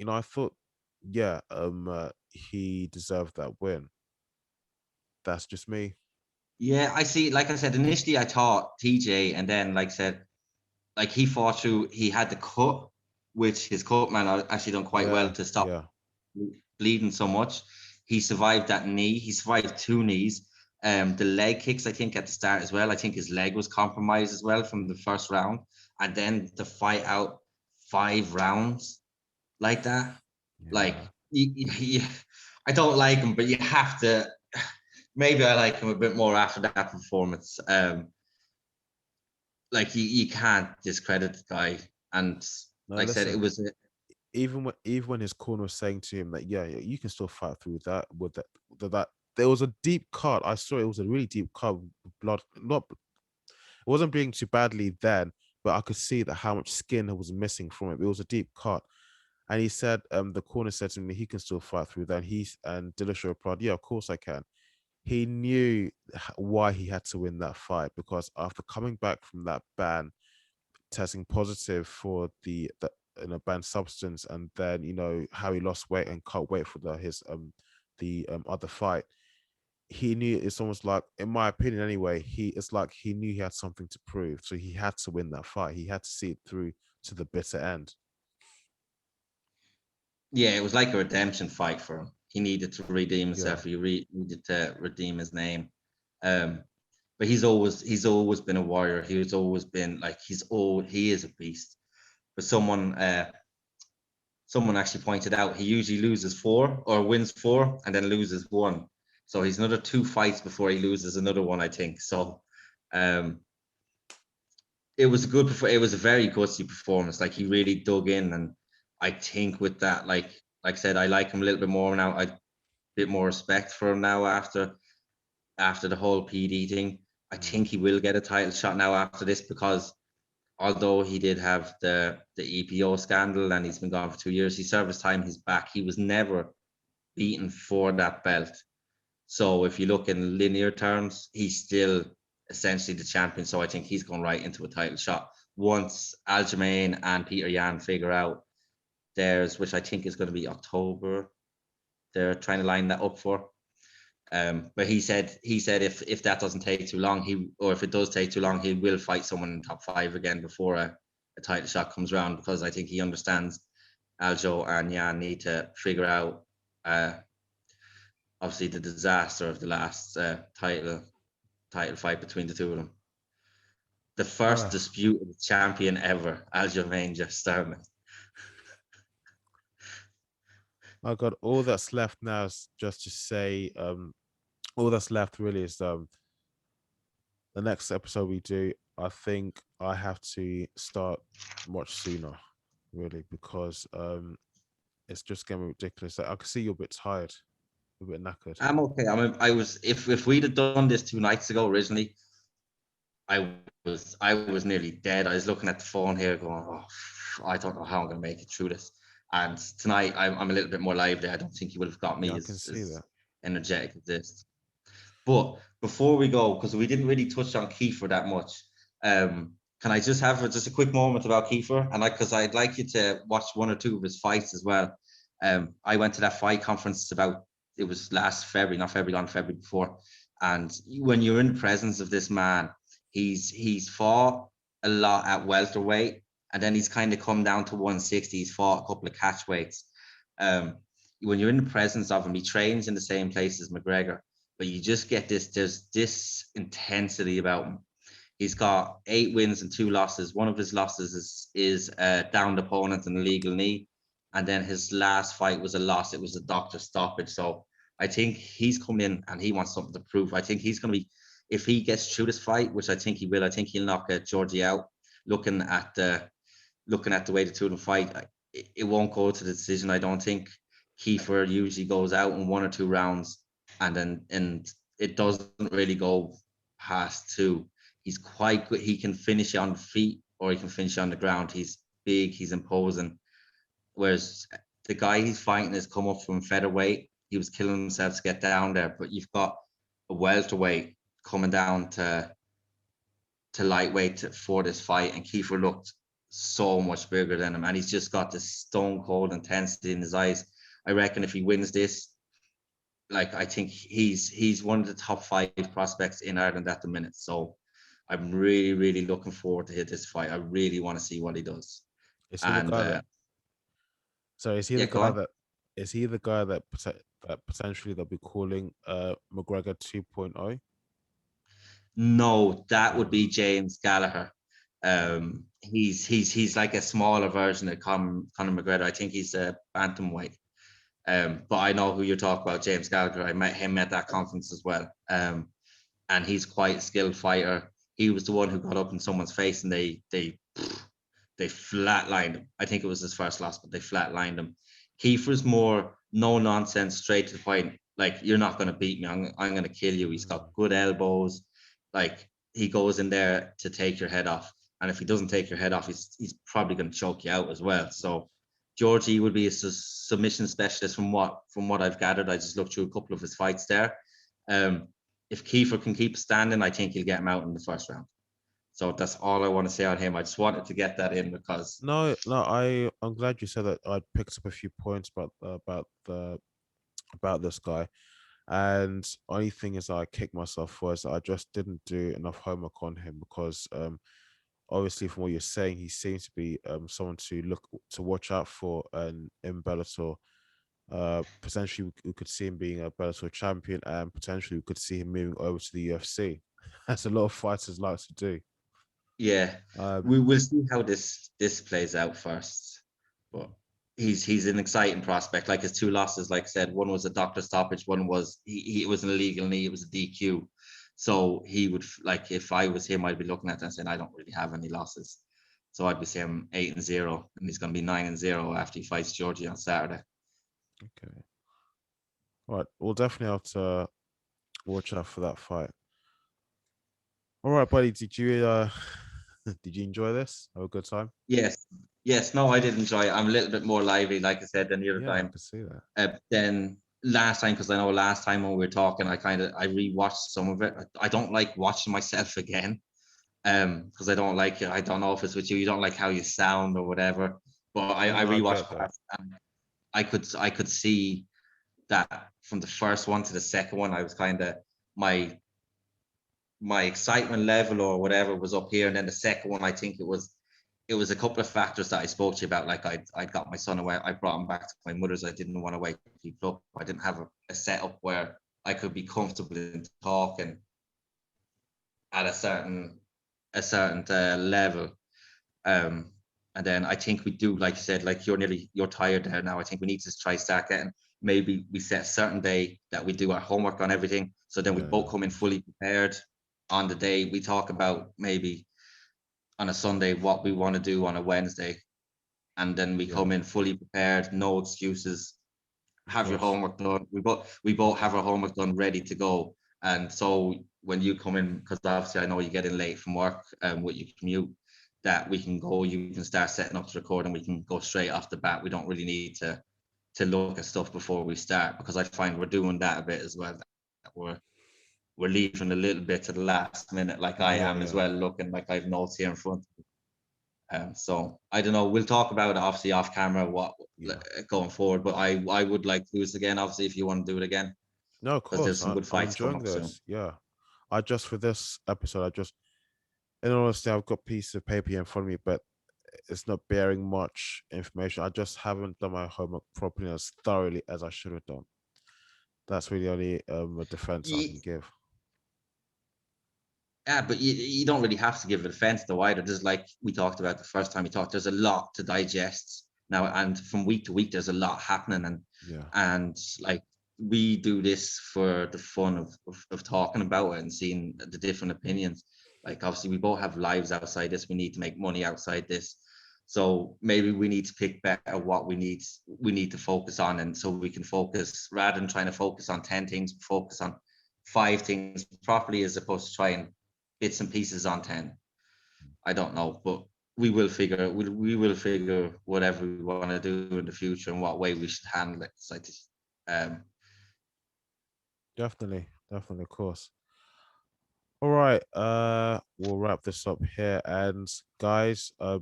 I thought, yeah, he deserved that win. That's just me. yeah, I see. Like I said, initially I thought TJ, and then like I said, like he fought through. He had the cut, which his cut man actually done quite well to stop bleeding so much. He survived that knee. He survived two knees. The leg kicks, I think, at the start as well. I think his leg was compromised as well from the first round, and then to fight out 5 rounds like that, like I don't like him, but you have to. Maybe I like him a bit more after that performance. Like you can't discredit the guy, and No, like I said, listen. it was Even when his corner was saying to him that you can still fight through that with that there was a deep cut. I saw it was a really deep cut. Blood, not it wasn't bleeding too badly then, but I could see that how much skin was missing from it. It was a deep cut. And he said, the corner said to me, he can still fight through that. And Dillashaw replied, yeah, of course I can. he knew why he had to win that fight, because after coming back from that ban, testing positive for the banned substance, and then how he lost weight and cut weight for his other fight, he knew, it's almost like, in my opinion anyway, it's like he knew he had something to prove, so he had to win that fight. He had to see it through to the bitter end. Yeah, it was like a redemption fight for him. He needed to redeem himself. Yeah. He needed to redeem his name. But he's always been a warrior. He's always been like he is a beast. But someone actually pointed out he usually loses 4 or wins 4 and then loses 1. So he's another 2 fights before he loses another one, I think. So it was it was a very gutsy performance. Like, he really dug in, and I think with that, like I said, I like him a little bit more now. I bit more respect for him now after the whole PD thing. I think he will get a title shot now after this, because although he did have the EPO scandal and he's been gone for 2 years, he served his time, he's back. He was never beaten for that belt. So if you look in linear terms, he's still essentially the champion. So I think he's going right into a title shot once Aljamain and Peter Yan figure out theirs, which I think is going to be October. They're trying to line that up for. But he said if that doesn't take too long, or if it does take too long, he will fight someone in top 5 again before a title shot comes around, because I think he understands Aljo and Yan need to figure out obviously the disaster of the last title fight between the two of them. The first disputed champion ever, Aljamain Sterling. My God, all that's left now is just to say, all that's left really is the next episode we do. I think I have to start much sooner, really, because it's just getting ridiculous. I can see you're a bit tired, a bit knackered. I'm okay. I was if we'd have done this 2 nights ago originally, I was nearly dead. I was looking at the phone here, going, "Oh, I don't know how I'm going to make it through this." And tonight, I'm a little bit more lively. I don't think you would have got me as energetic as this. But before we go, because we didn't really touch on Keifer that much, can I just have just a quick moment about Keifer? And because I'd like you to watch 1 or 2 of his fights as well. I went to that fight conference it was last February, not February, on February before. And when you're in the presence of this man, he's fought a lot at welterweight, and then he's kind of come down to 160. He's fought a couple of catch weights. When you're in the presence of him, he trains in the same place as McGregor, but you just get there's this intensity about him. He's got 8 wins and 2 losses. One of his losses is a downed opponent, an illegal knee. And then his last fight was a loss. It was a doctor stoppage. So I think he's come in and he wants something to prove. I think he's going to be, if he gets through this fight, which I think he will, I think he'll knock Georgi out. Looking at the way the two of them fight, it won't go to the decision. I don't think. Keifer usually goes out in 1 or 2 rounds, and it doesn't really go past 2. He's quite good. He can finish on the feet or he can finish on the ground. He's big. He's imposing. Whereas the guy he's fighting has come up from featherweight. He was killing himself to get down there. But you've got a welterweight coming down to lightweight for this fight, and Keifer looked so much bigger than him, and he's just got this stone cold intensity in his eyes. I reckon if he wins this, like, I think he's one of the top 5 prospects in Ireland at the minute. So I'm really, really looking forward to hit this fight. I really want to see what he does. Is he the guy that potentially they'll be calling McGregor 2.0? No, that would be James Gallagher. He's like a smaller version of Conor McGregor. I think he's a bantamweight. But I know who you're talking about, James Gallagher. I met him at that conference as well. And he's quite a skilled fighter. He was the one who got up in someone's face and they flatlined him. I think it was his first loss, but they flatlined him. Keifer's more no nonsense, straight to the point. Like, you're not going to beat me. I'm going to kill you. He's got good elbows. Like, he goes in there to take your head off. And if he doesn't take your head off, he's probably going to choke you out as well. So Georgi would be a submission specialist from what I've gathered. I just looked through a couple of his fights there. If Keifer can keep standing, I think he'll get him out in the first round. So that's all I want to say on him. I just wanted to get that in because No, I'm glad you said that. I picked up a few points about this guy, and only thing is I kicked myself for is that I just didn't do enough homework on him because obviously from what you're saying, he seems to be someone to watch out for and in Bellator. Potentially we could see him being a Bellator champion, and potentially we could see him moving over to the UFC. That's a lot of fighters like to do. yeah, Um, we will see how this plays out first. But he's an exciting prospect. Like his two losses, like I said, one was a doctor stoppage, one was it was an illegal knee, it was a DQ. So he would like if I was him, I'd be looking at that and saying I don't really have any losses. So I'd be saying 8-0, and he's going to be 9-0 after he fights Georgi on Saturday. okay, all right, we'll definitely have to watch out for that fight. All right, buddy. Did you did you enjoy this? Have a good time? Yes, no, I did enjoy it. I'm a little bit more lively, like I said, than the other Yeah, I time. can see that. Then last time, because I know last time when we were talking, I rewatched some of it. I don't like watching myself again, because I don't like it. I don't know if it's with you. You don't like how you sound or whatever. But I No, I rewatched get that. parts, and I could see that from the first one to the second one, I was kind of my excitement level or whatever was up here, and then the second one, I think it was a couple of factors that I spoke to you about. Like I got my son away, I brought him back to my mother's. I didn't want to wake people up. I didn't have a setup where I could be comfortable in talking at a certain level. And then I think we do, like you said, like you're tired there now. I think we need to try start getting, maybe we set a certain day that we do our homework on everything. So then we both come in fully prepared on the day. We talk about maybe on a Sunday what we want to do on a Wednesday. And then we come in fully prepared, no excuses. Have your homework done. We both have our homework done, ready to go. And so when you come in, because obviously I know you get in late from work with your commute, that we can go, you can start setting up to record, and we can go straight off the bat. We don't really need to look at stuff before we start, because I find we're doing that a bit as well. We're leaving a little bit to the last minute, like I am as well, looking like I've notes here in front of me. So I don't know. We'll talk about it obviously off camera going forward. But I would like to do this again. Obviously, if you want to do it again, No, of because there's course. some good I'm fights coming enjoying up soon. this. Yeah. I just for this episode, in all honesty, I've got pieces of paper here in front of me, but it's not bearing much information. I just haven't done my homework properly as thoroughly as I should have done. That's really only a defense I can give. Yeah, but you don't really have to give a defense though either. There's, like we talked about the first time we talked, there's a lot to digest now, and from week to week there's a lot happening, and like we do this for the fun of talking about it and seeing the different opinions. Like obviously we both have lives outside this, we need to make money outside this, so maybe we need to pick better what we need to focus on, and so we can focus, rather than trying to focus on 10 things, focus on 5 things properly, as opposed to try and bits and pieces on 10. I don't know, but we will figure whatever we want to do in the future and what way we should handle it. So Definitely, of course. All right, we'll wrap this up here. And guys, as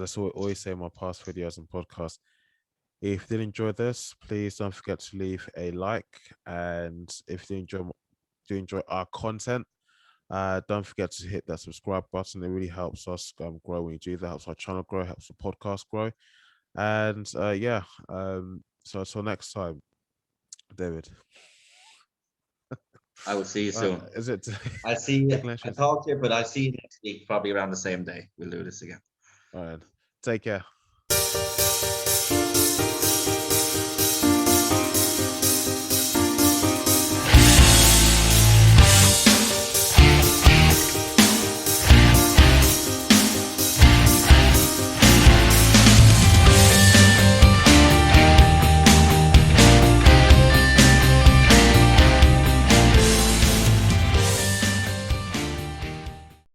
I always say in my past videos and podcasts, if you did enjoy this, please don't forget to leave a like. And if you enjoy our content, don't forget to hit that subscribe button. It really helps us grow when you do that. Helps our channel grow, helps the podcast grow. And so until next time, David. I will see you soon. Is it? I see you. I talk to you, but I see you next week, probably around the same day. We'll do this again. All right. Take care.